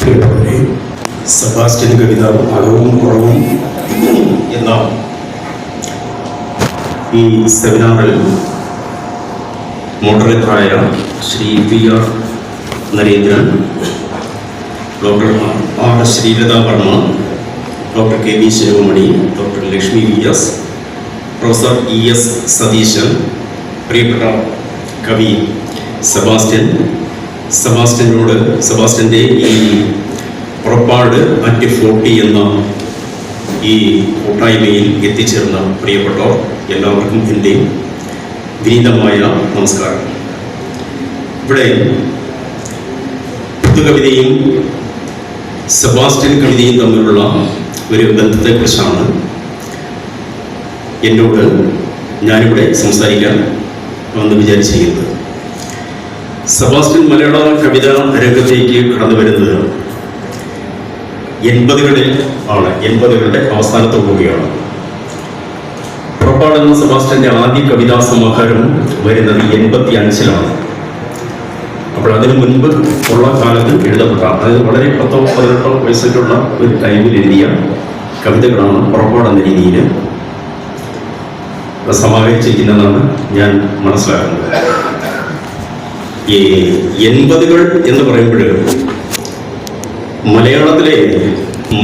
പ്രിയപ്പെട്ടവരെ, സെബാസ്റ്റ്യൻ കവിത അകവും കുറവും എന്ന ഈ സെമിനാറിൽ മോഡറേറ്ററായ Shri P R Narendran, doctor R Sreelatha Varma, doctor K V Sivamani, doctor Lakshmi V S, professor E S Satheesan, പ്രിയപ്പെട്ട കവി സെബാസ്റ്റ്യൻ്റെ ഈ പുറപ്പാട് അറ്റ് 40 എന്ന ഈ കൂട്ടായ്മയിൽ എത്തിച്ചേർന്ന പ്രിയപ്പെട്ടവർ എല്ലാവർക്കും എൻ്റെ വിനീതമായ നമസ്കാരം. ഇവിടെ പുതുകവിതയും സെബാസ്റ്റ്യൻ കവിതയും തമ്മിലുള്ള ഒരു ബന്ധത്തെക്കുറിച്ചാണ് എന്നോട് ഞാനിവിടെ സംസാരിക്കാൻ വന്ന് വിചാരിച്ചിരിക്കുന്നത്. സെബാസ്റ്റ്യൻ മലയാള കവിതാ രംഗത്തേക്ക് കടന്നു വരുന്നത് 80കളിൽ ആണ്. 80കളുടെ അവസാനത്തോടുകൂടിയാണ്. പുറപ്പാടെന്ന സെബാസ്റ്റ്യൻ്റെ ആദ്യ കവിതാ സമാഹാരം വരുന്നത് 85-ലാണ്. അപ്പോൾ അതിനു മുൻപ് ഉള്ള കാലത്ത് എഴുതപ്പെട്ട, അതായത് വളരെ 10-18 വയസ്സിലുള്ള ഒരു ടൈമിൽ എഴുതിയ കവിതകളാണ് പുറപ്പാടെന്ന രീതിയിൽ സമാഹരിച്ചിരിക്കുന്നതെന്നാണ് ഞാൻ മനസ്സിലാക്കുന്നത്. ഈ 80കൾ എന്ന് പറയുമ്പോൾ മലയാളത്തിലെ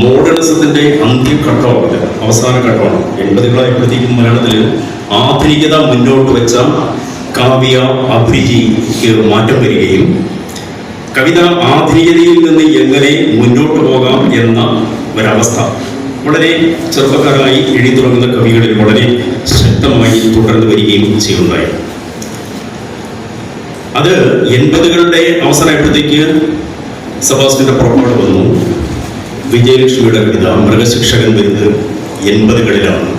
മോഡേണിസത്തിൻ്റെ അന്ത്യഘട്ടമാണ്, അവസാന ഘട്ടമാണ്. 80കളായപ്പോഴത്തേക്കും മലയാളത്തിൽ ആധുനികത മുന്നോട്ട് വെച്ച കാവ്യ അഭിരുചിക്ക് മാറ്റം വരികയും കവിത ആധുനികതയിൽ നിന്ന് എങ്ങനെ മുന്നോട്ട് പോകാം എന്ന ഒരവസ്ഥ വളരെ ചെറുപ്പക്കാരായി എഴുതി തുടങ്ങുന്ന കവികളിൽ വളരെ ശക്തമായി തുടർന്നു വരികയും ചെയ്യുന്നുണ്ടായി. അത് 80കളുടെ അവസാനമായപ്പോഴത്തേക്ക് സെബാസ്റ്റ്യൻ്റെ പുറപ്പാട് വന്നു. വിജയലക്ഷ്മിയുടെ കവിത മൃഗശിക്ഷകൻ വരുന്നത് 80കളിലാണ്.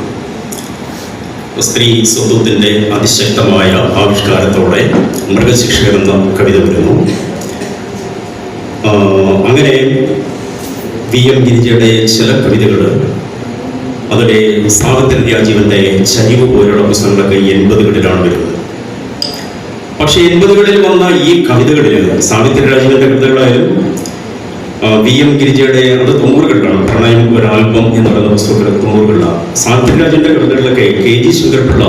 സ്ത്രീ സ്വത്വത്തിൻ്റെ അതിശക്തമായ ആവിഷ്കാരത്തോടെ മൃഗശിക്ഷകൻ എന്ന കവിത വരുന്നു. അങ്ങനെ VM ഗിരിജയുടെ ചില കവിതകൾ, അതിലെ സാവിത്രി രാജീവൻ്റെ ചരിവ് പോലുള്ള പുസ്തകങ്ങളൊക്കെ 80കളിലാണ് വരുന്നത്. പക്ഷെ 80കളിൽ വന്ന ഈ കവിതകളിൽ സാവിത്രി രാജീവൻ്റെ കവിതകളായാലും VM ഗിരിജയുടെ അത് 90കളിലാണ്. പ്രണയം ഒരു ആൽബം എന്ന് പറയുന്ന പുസ്തകത്തിൽ 90കളിലാണ്. സാവിത്രി രാജീവൻ്റെ കവിതകളിലൊക്കെ KG ശങ്കരപിള്ള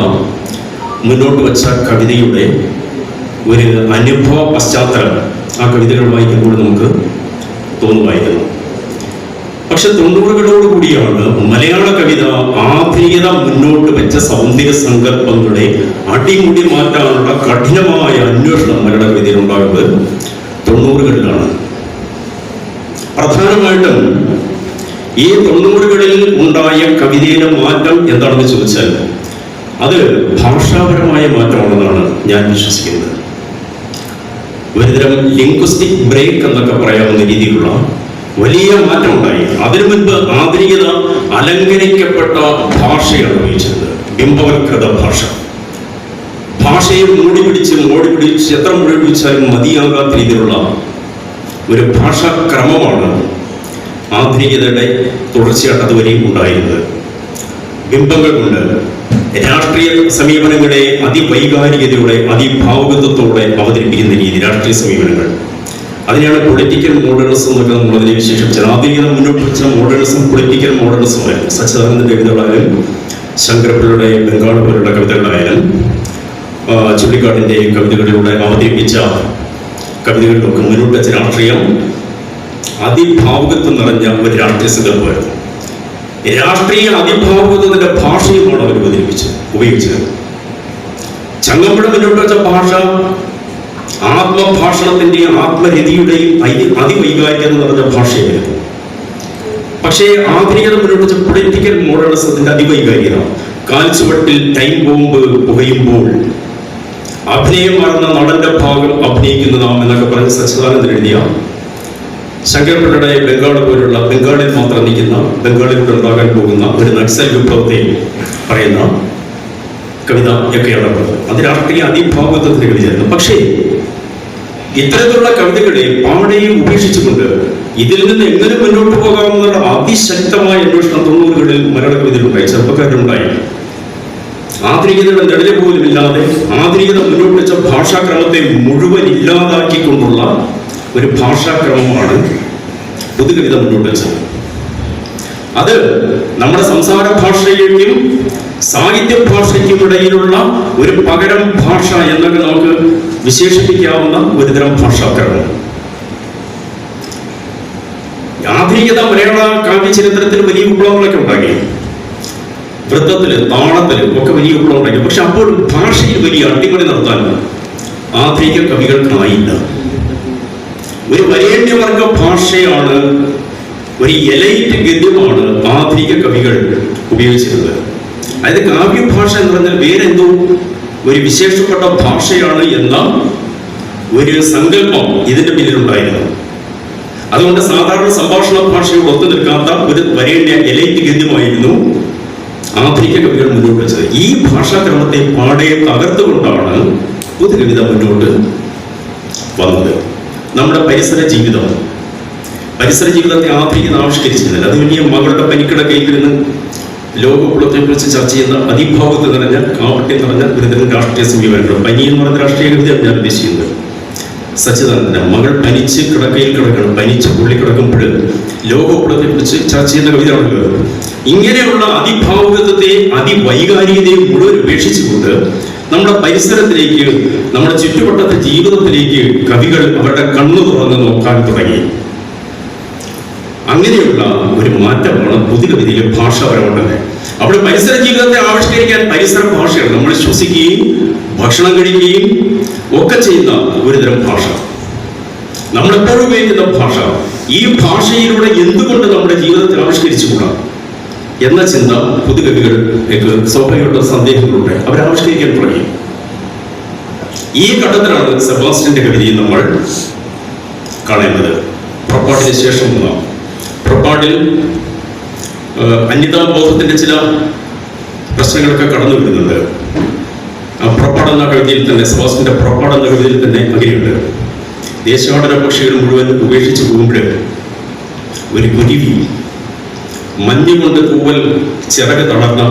മുന്നോട്ട് വെച്ച കവിതയുടെ ഒരു അനുഭവ പശ്ചാത്തലം ആ കവിതകൾ വായിക്കുമ്പോൾ നമുക്ക് തോന്നുമായിരുന്നു. പക്ഷെ 90കളോട് കൂടിയാണ് മലയാള കവിത ആധുനികത മുന്നോട്ട് വെച്ച സൗന്ദര്യ സങ്കല്പങ്ങളെ അടിമുടി മാറ്റാനുള്ള കഠിനമായ അന്വേഷണം മലയാള കവിതയിൽ ഉണ്ടാകുന്നത് 90കളിലാണ്. പ്രധാനമായിട്ടും ഈ 90കളിൽ ഉണ്ടായ കവിതയിലെ മാറ്റം എന്താണെന്ന് ചോദിച്ചാൽ അത് ഭാഷാപരമായ മാറ്റമാണെന്നാണ് ഞാൻ വിശ്വസിക്കുന്നത്. ഒരുതരം ലിംഗ്വിസ്റ്റിക് ബ്രേക്ക് എന്നൊക്കെ പറയാവുന്ന രീതിയിലുള്ള വലിയ മാറ്റം ഉണ്ടായി. അതിനു മുൻപ് ആധുനികത അലങ്കരിക്കപ്പെട്ട ഭാഷയാണ് ഉപയോഗിച്ചത്, ബിംബവൽകൃത ഭാഷ. ഭാഷയെ മോടി പിടിച്ച് എത്ര മോടി പിടിച്ചാലും മതിയാകാത്ത രീതിയിലുള്ള ഒരു ഭാഷാക്രമമാണ് ആധുനികതയുടെ തുടർച്ചയായിട്ട് അതുവരെയും ഉണ്ടായിരുന്നത്. ബിംബങ്ങൾ കൊണ്ട് രാഷ്ട്രീയ സമീപനങ്ങളെ അതിവൈകാരികതയോടെ അതിഭാവുകത്വത്തോടെ അവതരിപ്പിക്കുന്ന രീതി, രാഷ്ട്രീയ സമീപനങ്ങൾ, അതിനെയാണ് പൊളിറ്റിക്കൽ മോഡേണിസം എന്നൊക്കെ നമ്മൾ അതിനെ വിശേഷിപ്പിച്ചത്. ആധുനികത മുന്നോട്ട് വെച്ച മോഡേണിസം പൊളിറ്റിക്കൽ മോഡേണിസമായിരുന്നു. സച്ചിദാനന്ദൻ്റെ കവിതകളായാലും ശങ്കരപിള്ളയുടെ ബംഗാൾ പോലുള്ള കവിതകളായാലും ചുള്ളിക്കാടിൻ്റെ കവിതകളിലൂടെ അവതരിപ്പിച്ച കവിതകളിലൊക്കെ മുന്നോട്ട് വെച്ച രാഷ്ട്രീയം അതിഭാവുകത്വം നിറഞ്ഞ ഒരു രാഷ്ട്രീയ സങ്കല്പമായിരുന്നു. രാഷ്ട്രീയ അതിഭാവുകത്വത്തിൻ്റെ ഭാഷയുമാണ് അവർ ഉപയോഗിച്ചത്. ചങ്ങമ്പുഴ മുന്നോട്ട് വെച്ച ഭാഷ ആത്മഭാഷണത്തിന്റെയും ആത്മരതിയുടെയും അതിവൈകാരികത നിറഞ്ഞ ഭാഷയായിരുന്നു. പക്ഷേ ആധുനികത മുന്നോട്ട് വെച്ച പൊളിറ്റിക്കൽ മോഡേണിസത്തിന്റെ അതിവൈകാരികത, കാൽച്ചുവട്ടിൽ ടൈം ബോംബ് പുകയുമ്പോൾ അഭിനയം മറന്ന നടന്റെ ഭാഗം അഭിനയിക്കുന്നതാം എന്നൊക്കെ പറഞ്ഞ് സച്ചിദാനന്ദൻ എഴുതിയ ശങ്കരപിള്ളയുടെ ബംഗാൾ പോലുള്ള ബംഗാളിൽ മാത്രം നിൽക്കുന്ന, ബംഗാളിലൂടെ ഉണ്ടാകാൻ പോകുന്ന ഒരു നക്സൽ വിപ്ലവത്തെ പറയുന്ന കവിത ഒക്കെയാണ് ഉള്ളത്. അത് രാഷ്ട്രീയ അതിഭാവുകത്വത്തിന് കവിതയായിരുന്നു. പക്ഷേ ഇത്തരത്തിലുള്ള കവിതകളെ പാടെയും ഉപേക്ഷിച്ചുകൊണ്ട് ഇതിൽ നിന്ന് എങ്ങനെ മുന്നോട്ട് പോകാമെന്നുള്ള അതിശക്തമായ അന്വേഷണം 90കളിൽ മലയാള കവിതയിലുണ്ടായി, ചെറുപ്പക്കാരിലുണ്ടായി. ആധുനികതയുടെ നിഴല് പോലും ഇല്ലാതെ ആധുനികത മുന്നോട്ട് വെച്ച ഭാഷാക്രമത്തെ മുഴുവൻ ഇല്ലാതാക്കിക്കൊണ്ടുള്ള ഒരു ഭാഷാക്രമമാണ് പുതുകവിത മുന്നോട്ട് വെച്ചത്. അത് നമ്മുടെ സംസാര ഭാഷയ്ക്കും സാഹിത്യ ഭാഷയ്ക്കും ഇടയിലുള്ള ഒരു പകരം ഭാഷ എന്നൊക്കെ നമുക്ക് വിശേഷിപ്പിക്കാവുന്ന ഒരുതരം ഭാഷാക്രമം. ആധുനികത മലയാള കാവ്യ ചരിത്രത്തിൽ വലിയ വിപ്ലവങ്ങളൊക്കെ ഉണ്ടാക്കി, വൃത്തത്തില് താളത്തില് ഒക്കെ വലിയ വിപ്ലവം ഉണ്ടാക്കി. പക്ഷെ അപ്പോൾ ഭാഷയിൽ വലിയ അട്ടിമറി നടത്താൻ ആധുനിക കവികൾക്കായില്ല. ഒരു വരേണ്യവർഗ ഭാഷയാണ്, ഒരു എലൈറ്റ് ഗദ്യമാണ് ആധുനിക കവികൾ ഉപയോഗിച്ചിരുന്നത്. അതായത് കാവ്യഭാഷ എന്ന് പറഞ്ഞാൽ വേറെന്തോ ഒരു വിശേഷപ്പെട്ട ഭാഷയാണ് എന്ന ഒരു സങ്കല്പം ഇതിന്റെ പിന്നിലുണ്ടായിരുന്നു. അതുകൊണ്ട് സാധാരണ സംഭാഷണ ഭാഷയോട് ഒത്തു നിൽക്കാത്ത ഒരു വരേണ്യ എലൈറ്റ് ഗദ്യമായിരുന്നു ആധുനിക കവികൾ മുന്നോട്ട് വെച്ചത്. ഈ ഭാഷാക്രമത്തെ പാടെ തകർത്തുകൊണ്ടാണ് പുതുകവിത മുന്നോട്ട് വന്നത്. നമ്മുടെ പരിസര ജീവിതത്തെ ആധുനികത ആവിഷ്കരിച്ചിരുന്നില്ല. അത് വലിയ മകളുടെ പനിക്കിടക്കയിലിരുന്ന് ലോകകുലത്തെ കുറിച്ച് ചർച്ച ചെയ്യുന്ന അതിഭാവത്ത് നിറഞ്ഞ കാവട്യം നിറഞ്ഞ ഒരുതരം രാഷ്ട്രീയ സമീപനങ്ങൾ. പനി എന്ന് പറഞ്ഞ രാഷ്ട്രീയ കവിതയാണ് ഞാൻ ഉദ്ദേശിക്കുന്നത്. സച്ചിദാനന്ദ മകൾ പനിച്ച് കിടക്കയിൽ കിടക്കണം, പനിച്ച് പുള്ളി കിടക്കുമ്പോൾ ലോകകുലത്തെ കുറിച്ച് ചർച്ച ചെയ്യുന്ന കവിതയാണല്ലോ. ഇങ്ങനെയുള്ള അതിഭാവുകത്വത്തെ അതിവൈകാരികതയെ മുഴുവൻ ഉപേക്ഷിച്ചുകൊണ്ട് നമ്മുടെ പരിസരത്തിലേക്ക്, നമ്മുടെ ചുറ്റുവട്ടത്തെ ജീവിതത്തിലേക്ക് കവികൾ അവരുടെ കണ്ണു തുറന്ന് നോക്കാൻ തുടങ്ങി. അങ്ങനെയുള്ള ഒരു മാറ്റമാണ് പുതുകവിതയിലെ ഭാഷാപരമുള്ളത്. അവിടെ പരിസര ജീവിതത്തെ ആവിഷ്കരിക്കാൻ പരിസര ഭാഷയാണ്. നമ്മൾ ശ്വസിക്കുകയും ഭക്ഷണം കഴിക്കുകയും ഒക്കെ ചെയ്യുന്ന ഒരുതരം ഭാഷ, നമ്മളെപ്പോഴും ഉപയോഗിക്കുന്ന ഭാഷ. ഈ ഭാഷയിലൂടെ എന്തുകൊണ്ട് നമ്മുടെ ജീവിതത്തിൽ ആവിഷ്കരിച്ചുകൂടാ എന്ന ചിന്ത പുതുകവികൾക്ക് സ്വാഭാവികമായിട്ടുള്ള സന്ദേഹങ്ങളുണ്ട്. അവരാവിഷ്കരിക്കാൻ തുടങ്ങി. ഈ ഘട്ടത്തിലാണ് സെബാസ്റ്റ്യന്റെ കവിതയിൽ നമ്മൾ കാണേണ്ടത്. പുറപ്പാടിന് ശേഷം പുറപ്പാടിൽ അന്യതാബോധത്തിന്റെ ചില പ്രശ്നങ്ങളൊക്കെ കടന്നു വരുന്നുണ്ട്. പുറപ്പാട് എന്ന കവിതയിൽ തന്നെ, സെബാസ്റ്റ്യന്റെ പുറപ്പാട് എന്ന കവിതയിൽ തന്നെ അങ്ങനെയുണ്ട്. ദേശാടന പക്ഷികൾ മുഴുവൻ ഉപേക്ഷിച്ചു പോകുമ്പോൾ ഒരു കുരുവി, മഞ്ഞുകൊണ്ട് തൂവൽ ചിറക് തകർന്ന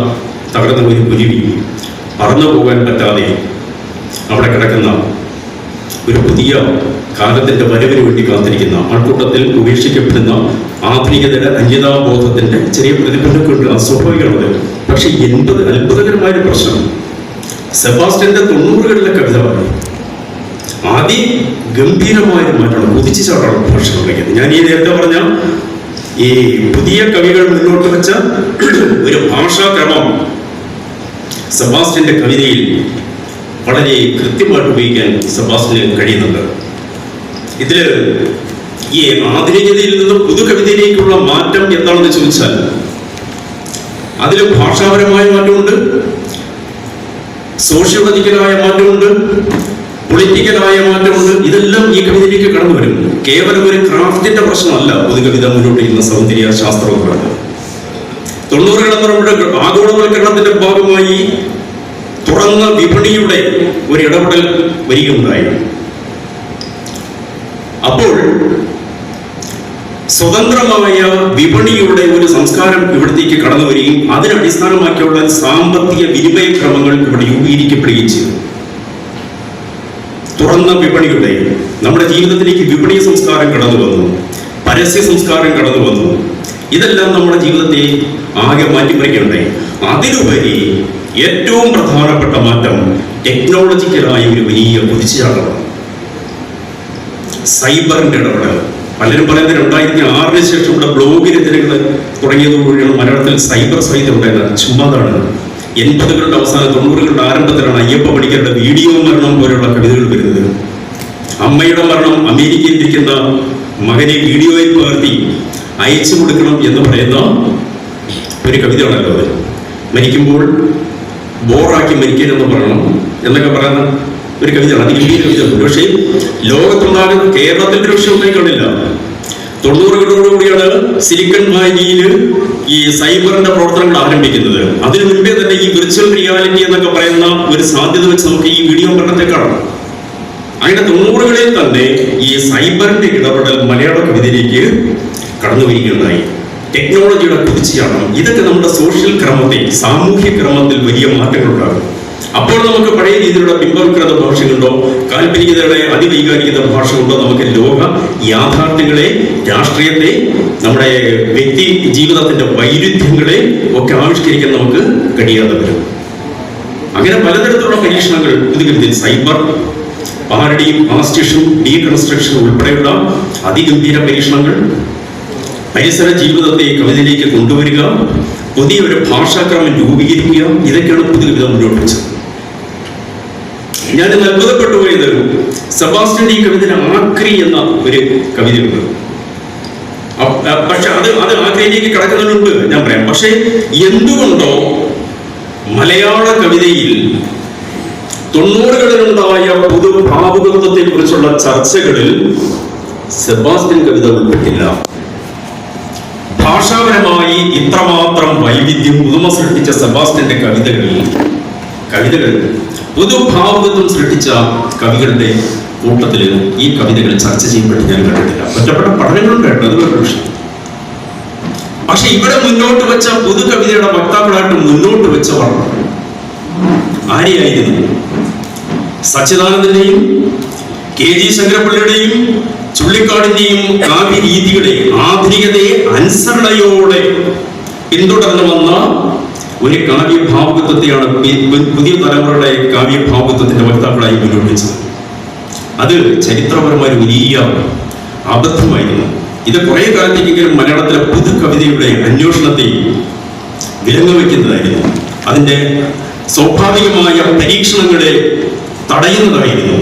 ഒരു കുരുവി പറന്നു പോകാൻ പറ്റാതെ അവിടെ കിടക്കുന്ന ഒരു പുതിയ കാലത്തിന്റെ വരവിന് വേണ്ടി കാത്തിരിക്കുന്ന ആൾക്കൂട്ടത്തിൽ ഉപേക്ഷിക്കപ്പെടുന്ന ആധുനികതയുടെ അന്യതാബോധത്തിന്റെ ചെറിയ പ്രതിഫലനമൊക്കെ ഉണ്ട്. അസ്വാഭാവികമാണത്. പക്ഷെ അത്ഭുതകരമായൊരു പ്രശ്നം, സെബാസ്റ്റ്യന്റെ 90കളിലെ കവിത അതിഗംഭീരമായൊരു മാറ്റമാണ്, കുതിച്ചു ചാട്ടാണ് ഭാഷ തുടങ്ങിയത്. ഞാൻ ഈ നേരത്തെ പറഞ്ഞ ഈ പുതിയ കവികൾ മുന്നോട്ട് വെച്ച ഒരു ഭാഷാക്രമം സെബാസ്റ്റ്യന്റെ കവിതയിൽ വളരെ കൃത്യമായിട്ട് ഉപയോഗിക്കാൻ സെബാസ്റ്റ്യന് കഴിയുന്നുണ്ട്. ഇതില് ഈ ആധുനികതയിൽ നിന്നും പുതുകവിതയിലേക്കുള്ള മാറ്റം എന്താണെന്ന് ചോദിച്ചാൽ അതിൽ ഭാഷാപരമായ മാറ്റമുണ്ട്, സോഷ്യോളജിക്കലായ മാറ്റമുണ്ട്, പൊളിറ്റിക്കലായ മാറ്റമുണ്ട്. ഇതെല്ലാം ഈ കവിതയിലേക്ക് കടന്നു വരും. കേവലം ഒരു ക്രാഫ്റ്റിന്റെ പ്രശ്നമല്ല പുതുകവിത മുന്നോട്ട് ചെയ്യുന്ന സൗന്ദര്യ ശാസ്ത്രവുമാണ്. 90കൾ എന്ന് പറയുമ്പോൾ ആഗോളവൽക്കരണത്തിന്റെ ഭാഗമായി തുറന്ന വിപണിയുടെ ഒരു ഇടപെടൽ വരികയുണ്ടായി. അപ്പോൾ സ്വതന്ത്രമായ വിപണിയുടെ ഒരു സംസ്കാരം ഇവിടത്തേക്ക് കടന്നു വരികയും അതിനടിസ്ഥാനമാക്കിയുള്ള സാമ്പത്തിക വിനിമയ ക്രമങ്ങൾ ഇവിടെ രൂപീകരിക്കപ്പെടുകയും ചെയ്തു. തുറന്ന വിപണിയുടെ നമ്മുടെ ജീവിതത്തിലേക്ക് വിപണി സംസ്കാരം കടന്നു വന്നു, പരസ്യ സംസ്കാരം കടന്നു വന്നു. ഇതെല്ലാം നമ്മുടെ ജീവിതത്തെ ആകെ മാറ്റിമറിക്കുകയുണ്ടായി. അതിലുപരി ഏറ്റവും പ്രധാനപ്പെട്ട മാറ്റം ടെക്നോളജിക്കലായ ഒരു വലിയ കുതിച്ചുചാട്ടമാണ്, സൈബറിന്റെ ഇടപെടൽ. പലരും പറയുന്നത് 2006 ശേഷം ഇവിടെ ബ്ലോഗ് രചനകൾ തുടങ്ങിയതോടുകൂടിയാണ് മലയാളത്തിൽ സൈബർ സാഹിത്യം ഉണ്ടായത്. ചുമ്മാതാണ്. 80കളുടെ അവസാനം 90കളുടെ ആരംഭത്തിലാണ് അയ്യപ്പ പണിക്കരുടെ വീഡിയോ മരണം പോലെയുള്ള കവിതകൾ വരുന്നത്. അമ്മയുടെ മരണം, അമേരിക്കയിൽ ഇരിക്കുന്ന മകനെ വീഡിയോയിൽ പകർത്തി അയച്ചു കൊടുക്കണം എന്ന് പറയുന്ന ഒരു കവിതയാണല്ലോ അത്. മരിക്കുമ്പോൾ ബോറാക്കി മരിക്കരുതെന്ന് പറയണം എന്നൊക്കെ പറയുന്ന ഒരു കവിതയാണ്. അത് ഗംഭീര കവിതയാണ്. പക്ഷേ ലോകത്തുണ്ടാകുന്ന കേരളത്തിൽ ഒരു വിഷയം ഉണ്ടായി കാണില്ല. 90കളോടുകൂടിയാണ് സിലിക്കൺ വാലിയിൽ ഈ സൈബറിന്റെ പ്രവർത്തനങ്ങൾ ആരംഭിക്കുന്നത്. അതിനു മുൻപേ തന്നെ ഈ വിർച്വൽ റിയാലിറ്റി എന്നൊക്കെ പറയുന്ന ഒരു സാധ്യത വെച്ച് നമുക്ക് ഈ വീഡിയോ പഠനത്തെ കാണാം. അങ്ങനെ 90കളിൽ തന്നെ ഈ സൈബറിന്റെ ഇടപെടൽ മലയാള കവിതയിലേക്ക് കടന്നു വരികയുണ്ടായി. ടെക്നോളജിയുടെ കുതിച്ചുചാട്ടം, ഇതൊക്കെ നമ്മുടെ സോഷ്യൽ ക്രമത്തെ, സാമൂഹ്യ ക്രമത്തിൽ വലിയ മാറ്റങ്ങളുണ്ടാകും. അപ്പോൾ നമുക്ക് പഴയ രീതിയിലുള്ള ബിംബവൽകൃത ഭാഷ കൊണ്ടോ കാൽപ്പനികതയുടെ അതിവൈകാരികത ഭാഷ കൊണ്ടോ നമുക്ക് ലോക യാഥാർത്ഥ്യങ്ങളെ, രാഷ്ട്രീയത്തെ, നമ്മുടെ വ്യക്തി ജീവിതത്തിന്റെ വൈരുദ്ധ്യങ്ങളെ ഒക്കെ ആവിഷ്കരിക്കാൻ നമുക്ക് കഴിയാതെ വരും. അങ്ങനെ പലതരത്തിലുള്ള പരീക്ഷണങ്ങൾ പുതുകൃതിയിൽ സൈബർ, പാരഡിയും, ആസ്റ്റിഷൻ, ഡീകൺസ്ട്രക്ഷൻ ഉൾപ്പെടെയുള്ള അതിഗംഭീര പരീക്ഷണങ്ങൾ, പരിസര ജീവിതത്തെ കവിതയിലേക്ക് കൊണ്ടുവരിക, പുതിയ ഒരു ഭാഷാക്രമം രൂപീകരിക്കുക, ഇതൊക്കെയാണ് പുതുകവിത മുന്നോട്ട് വെച്ചത്. ഞാൻ അത്ഭുതപ്പെട്ടു പോയത് സെബാസ്റ്റ്യൻ ഈ കവിതയിൽ ആക്രി എന്ന ഒരു കവിതയുണ്ട്. പക്ഷെ അത് ആക്രിയിലേക്ക് കിടക്കുന്നതിന് മുമ്പ് ഞാൻ പറയാം. പക്ഷെ എന്തുകൊണ്ടോ മലയാള കവിതയിൽ 90കളിലുണ്ടായ പൊതുഭാവുകത്വത്തെ കുറിച്ചുള്ള ചർച്ചകളിൽ സെബാസ്റ്റ്യൻ കവിത ഉൾപ്പെട്ടില്ല. ഭാഷാപരമായി ഇത്രമാത്രം വൈവിധ്യം പുതുമ സൃഷ്ടിച്ച സെബാസ്റ്റ്യന്റെ കവിതകൾ പൊതുഭാവുകത്വം സൃഷ്ടിച്ച കവികളുടെ കൂട്ടത്തിൽ ഈ കവിതകൾ ചർച്ച ചെയ്യപ്പെട്ട് ഞാൻ കണ്ടിട്ടില്ല. ഒറ്റപ്പെട്ട പഠനങ്ങളും കേട്ടത് അത് വേറെ വിഷയം. പക്ഷെ ഇവിടെ മുന്നോട്ട് വെച്ച പൊതു കവിതയുടെ വക്താക്കളായിട്ട് മുന്നോട്ട് വെച്ചവർ ആരെയായിരുന്നു? സച്ചിദാനന്ദന്റെയും KG ശങ്കരപ്പിള്ളയുടെയും ചുള്ളിക്കാടിന്റെയും കാവ്യ രീതികളെ, ആധുനികതയെ അനുസരണയോടെ പിന്തുടർന്നു വന്ന ഒരു കാവ്യഭാവുകത്വത്തെയാണ് പുതിയ തലമുറയുടെ കാവ്യഭാവുകത്വത്തിന്റെ വക്താക്കളായി മുന്നോട്ട് വെച്ചത്. അത് ചരിത്രപരമായ വലിയ അബദ്ധമായിരുന്നു. ഇത് കുറെ കാലത്തേക്കെങ്കിലും മലയാളത്തിലെ പുതു കവിതയുടെ അന്വേഷണത്തെ വിലങ്ങുവെക്കുന്നതായിരുന്നു. അതിന്റെ സ്വാഭാവികമായ പരീക്ഷണങ്ങളെ തടയുന്നതായിരുന്നു.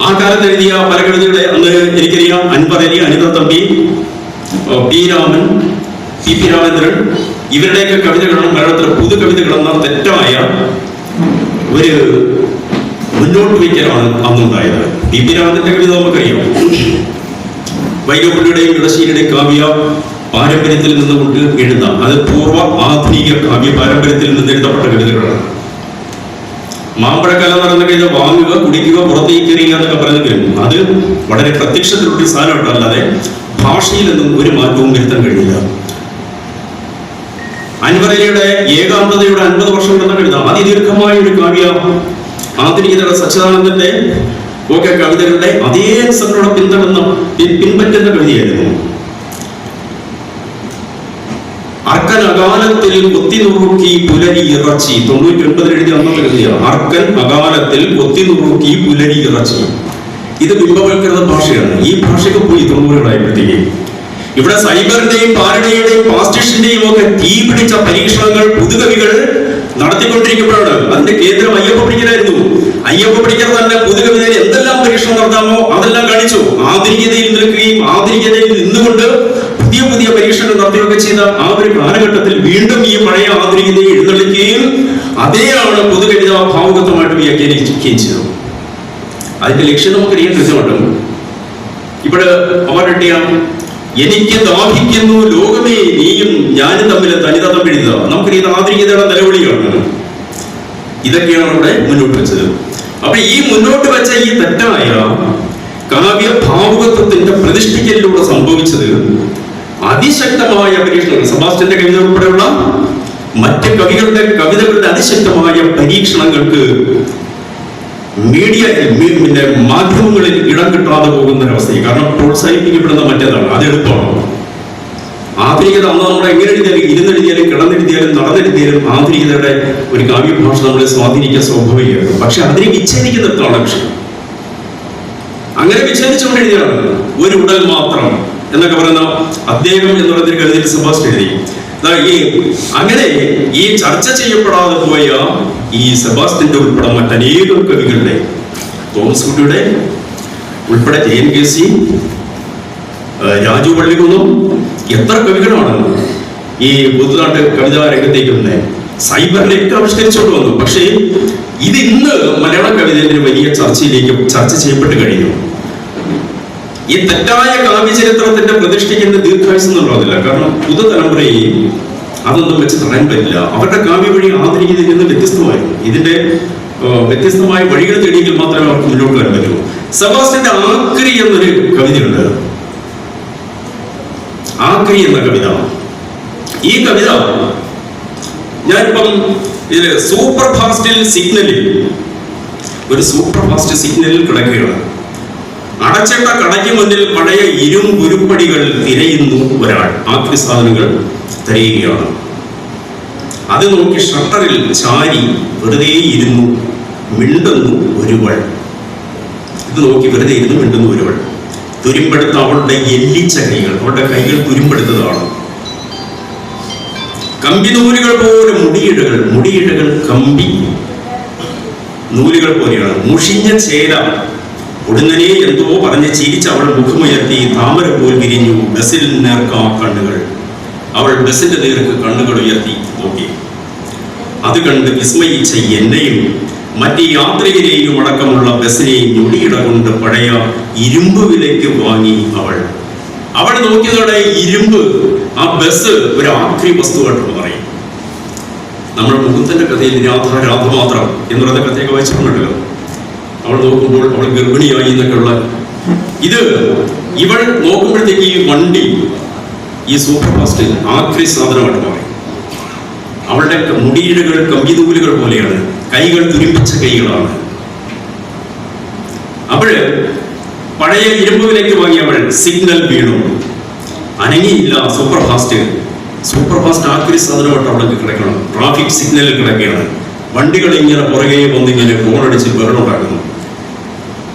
ആ കാലത്ത് എഴുതിയ പല കവിതകളെ അന്ന് എനിക്കറിയാം. അൻപതലി, അനിത തമ്പി, പി രാമൻ, പി രാമേന്ദ്രൻ, ഇവരുടെയൊക്കെ കവിതകളാണ് മലയാളത്തിലെ പുതു കവിതകളെന്ന തെറ്റായ ഒരു മുന്നോട്ട് വയ്ക്കലാണ് അന്നുണ്ടായത്. പി രാമേന്ദ്രന്റെ കവിത നമുക്കറിയാം. വൈലോപ്പിള്ളിയുടെയും ഇടശ്ശേരിയുടെയും കാവ്യ പാരമ്പര്യത്തിൽ നിന്നുകൊണ്ട് എഴുതാം. അത് പൂർവ്വ ആധുനിക കാവ്യ പാരമ്പര്യത്തിൽ നിന്ന് എഴുതപ്പെട്ട കവിതകളാണ്. മാമ്പഴക്കല നടന്ന കവിത വാങ്ങുക, കുടിക്കുക, പുറത്തേക്ക് എറിയുക എന്നൊക്കെ പറഞ്ഞെങ്കിലും അത് വളരെ പ്രത്യക്ഷത്തിലുള്ള സാധനമായിട്ടല്ലാതെ ഭാഷയിൽ നിന്നും ഒരു മാറ്റവും വരുത്താൻ കഴിഞ്ഞില്ല. അൻവറലിയുടെ ഏകാന്തതയുടെ 50 വർഷം എന്ന കവിത അതിദീർഘമായ ഒരു കാവ്യ ആധുനികതയുടെ സച്ചിദാനന്ദന്റെ ഒക്കെ കവിതകളുടെ അതേ സംഘടന പിൻപറ്റുന്ന കവിതയായിരുന്നു. അർക്കൻ അകാലത്തിൽ കൊത്തിനുറുക്കി പുലരി ഇറച്ചി, 99 എഴുതിയ അന്നത്തെ കവിതയാണ്. അർക്കൻ അകാലത്തിൽ കൊത്തിനുറുക്കി പുലരി ഇറച്ചി. ഇത് ബിംബവൽകൃത ഭാഷയാണ്. ഈ ഭാഷയ്ക്ക് പോയി 90കളായപ്പോഴത്തേക്ക് ഇവിടെ സൈബറിന്റെയും പാരഡിയുടെയും പാസ്റ്റിഷിന്റെയും ഒക്കെ തീ പിടിച്ച പരീക്ഷണങ്ങൾ പുതുകവികൾ നടത്തിക്കൊണ്ടിരിക്കുമ്പോഴാണ്. അതിന്റെ കേന്ദ്രം അയ്യപ്പ പണിക്കരായിരുന്നു. അയ്യപ്പ പണിക്കർ തന്നെ പുതുകവിതയിൽ എന്തെല്ലാം പരീക്ഷണം നടത്താമോ അതെല്ലാം കാണിച്ചു. ആധുനികതയിൽ നിൽക്കുകയും ആധുനികതയിൽ നിന്നുകൊണ്ട് പുതിയ പുതിയ പരീക്ഷണങ്ങൾ നടത്തുകയൊക്കെ ചെയ്ത ആ ഒരു കാലഘട്ടത്തിൽ വീണ്ടും ഈ പഴയ ആധുനികതയെ എഴുന്നള്ളിക്കുകയും അതേയാണ് പൊതുകവിത ഭാവുകത്വമായിട്ട് വ്യാഖ്യാനിക്കുകയും ചെയ്തത്. അതിന്റെ ലക്ഷ്യം നമുക്കറിയാൻ കൃത്യമായിട്ടും. ഇവിടെ അവരുടെ എനിക്ക് ദാഹിക്കുന്നു ലോകമേ നീയും ഞാനും തമ്മിൽ തനിത തമ്മിഴുത, നമുക്കറിയാം ആധുനികതയുടെ നിലവിളിയാണ്. ഇതൊക്കെയാണ് അവിടെ മുന്നോട്ട് വെച്ചത്. അപ്പൊ ഈ മുന്നോട്ട് വെച്ച ഈ തെറ്റായ കാവ്യ ഭാവുകത്വത്തിന്റെ പ്രതിഷ്ഠിക്കലിലൂടെ സംഭവിച്ചത് അതിശക്തമായ പരീക്ഷണങ്ങൾ. സെബാസ്റ്റ്യന്റെ കവിത ഉൾപ്പെടെയുള്ള മറ്റ് കവിതകളുടെ അതിശക്തമായ പരീക്ഷണങ്ങൾക്ക് മാധ്യമങ്ങളിൽ ഇടം കിട്ടാതെ പോകുന്ന ഒരവസ്ഥയെ. കാരണം പ്രോത്സാഹിപ്പിക്കപ്പെടുന്ന മറ്റേതാണ്, അത് എളുപ്പമാണ്. ആധുനികത അന്ന് നമ്മൾ എങ്ങനെ എഴുതിയാലും, ഇരുന്നെഴുതിയാലും, കിടന്നെഴുതിയാലും, നടന്നെഴുതിയാലും ആധുനികതയുടെ ഒരു കാവ്യഭാഷ നമ്മളെ സ്വാധീനിക്കാൻ സ്വാഭാവികമാണ്. പക്ഷെ അതിനെ വിച്ഛേദിക്കുന്നിടത്താണ് വിഷയം. അങ്ങനെ വിച്ഛേദിച്ചുകൊണ്ട് എഴുതിയാണ് ഒരു ഉടൽ മാത്രം എന്നൊക്കെ പറയുന്ന അദ്ദേഹം എന്ന് പറയുന്ന കവിതയിൽ സെബാസ്റ്റ്യൻ എഴുതി. അങ്ങനെ ഈ ചർച്ച ചെയ്യപ്പെടാതെ പോയ ഈ സെബാസ്റ്റ്യന്റെ ഉൾപ്പെടെ മറ്റനേകം കവികളുടെ, തോമസ് കുട്ടിയുടെ ഉൾപ്പെടെ JNKC, രാജു പള്ളികുന്നം, എത്ര കവികളാണ് ഈ പൊതുനാട്ട് കവിതാ രംഗത്തേക്ക് വന്നത്. സൈബറിനെയൊക്കെ ആവിഷ്കരിച്ചോണ്ട് വന്നു. പക്ഷേ ഇത് ഇന്ന് മലയാള കവിതയുടെ വലിയ ചർച്ച ചെയ്യപ്പെട്ട് കഴിഞ്ഞു. ഈ തെറ്റായ കാവ്യചരിത്രത്തിന്റെ പ്രതിഷ്ഠിക്കുന്ന ദീർഘായുസ് എന്നുള്ളതില്ല. കാരണം പുതുതലമുറയെ അതൊന്നും വെച്ച് തടയാൻ പറ്റില്ല. അവരുടെ കാവ്യ വഴി ആധുനികതയിൽ നിന്ന് വ്യത്യസ്തമായിരുന്നു. ഇതിന്റെ വ്യത്യസ്തമായ വഴികൾ തേടിയെങ്കിൽ മാത്രമേ അവർക്ക് മുന്നോട്ട് വരാൻ പറ്റൂ. സെബാസ്റ്റ്യന്റെ ആക്രി എന്നൊരു കവിതയുണ്ട്. ആക്രി എന്ന കവിത, ഈ കവിത ഞാനിപ്പം ഇതില് സൂപ്പർ ഫാസ്റ്റ് സിഗ്നലിൽ കിടക്കുകയാണ്. അടച്ചിട്ട കടയ്ക്ക് മുന്നിൽ പഴയ ഇരുമ്പുരുപ്പടികൾ തിരയുന്നു ഒരാൾ. ആക്രി സാധനങ്ങൾ തിരയുകയാണ്. അത് നോക്കി ഷട്ടറിൽ ചാരി വെറുതെ ഇരുന്നു മിണ്ടുന്നു ഒരുവൾ. ഇത് നോക്കി വെറുതെ ഇരുന്ന് മിണ്ടുന്നു ഒരുവൾ. തുരുമ്പെടുത്ത അവളുടെ എല്ലിച്ച കൈകൾ, അവളുടെ കൈകൾ തുരുമ്പെടുത്തതാണ്. കമ്പി നൂലുകൾ പോലെ മുടിയിഴകൾ കമ്പി നൂലുകൾ പോലെയാണ്. മുഷിഞ്ഞ ചേര. ഉടനെ എന്തോ പറഞ്ഞ് ചിരിച്ച് അവൾ മുഖമുയർത്തി. താമര പോൽ വിരിഞ്ഞു ബസ്സിൽ നേർക്കാ കണ്ണുകൾ. അവൾ ബസ്സിന്റെ നേർക്ക് കണ്ണുകൾ ഉയർത്തി നോക്കി. അത് കണ്ട് വിസ്മയിച്ച എന്നെയും മറ്റ് യാത്രികരെയും അടക്കമുള്ള ബസ്സിനെയും ഞൊടിയിട കൊണ്ട് പഴയ ഇരുമ്പ് വിലയ്ക്ക് വാങ്ങി അവൾ നോക്കിയതോടെ ഇരുമ്പ്, ആ ബസ് ഒരു ആക്രി വസ്തുവായിട്ട് പറയും. നമ്മൾ മുകുന്ദന്റെ കഥയിൽ രാധ മാത്രം എന്ന് പറയുന്ന കഥയൊക്കെ വായിച്ചിട്ടുണ്ടല്ലോ. അവൾ നോക്കുമ്പോൾ അവൾ ഗർഭിണിയായി എന്നൊക്കെയുള്ള ഇത് ഇവൾ നോക്കുമ്പോഴത്തേക്ക് ഈ വണ്ടി, ഈ സൂപ്പർ ഫാസ്റ്റ് ആക്രി സാധനമായിട്ട് മാറി. അവളുടെ മുടിയിഴകൾ കമ്പിനൂലുകൾ പോലെയാണ്, കൈകൾ തുരുമ്പിച്ച കൈകളാണ്. അവള് പഴയ ഇരുമ്പ് വിലയ്ക്ക് വാങ്ങി അവൾ സിഗ്നൽ വീണു. അനങ്ങിയില്ല സൂപ്പർ ഫാസ്റ്റ് ആക്രി സാധനമായിട്ട് അവൾക്ക് കിടക്കണം. ട്രാഫിക് സിഗ്നലിൽ കിടക്കുകയാണ്. വണ്ടികൾ ഇങ്ങനെ പുറകെ വന്നിങ്ങനെ ഫോണടിച്ച് ബഹളമുണ്ടാക്കുന്നു.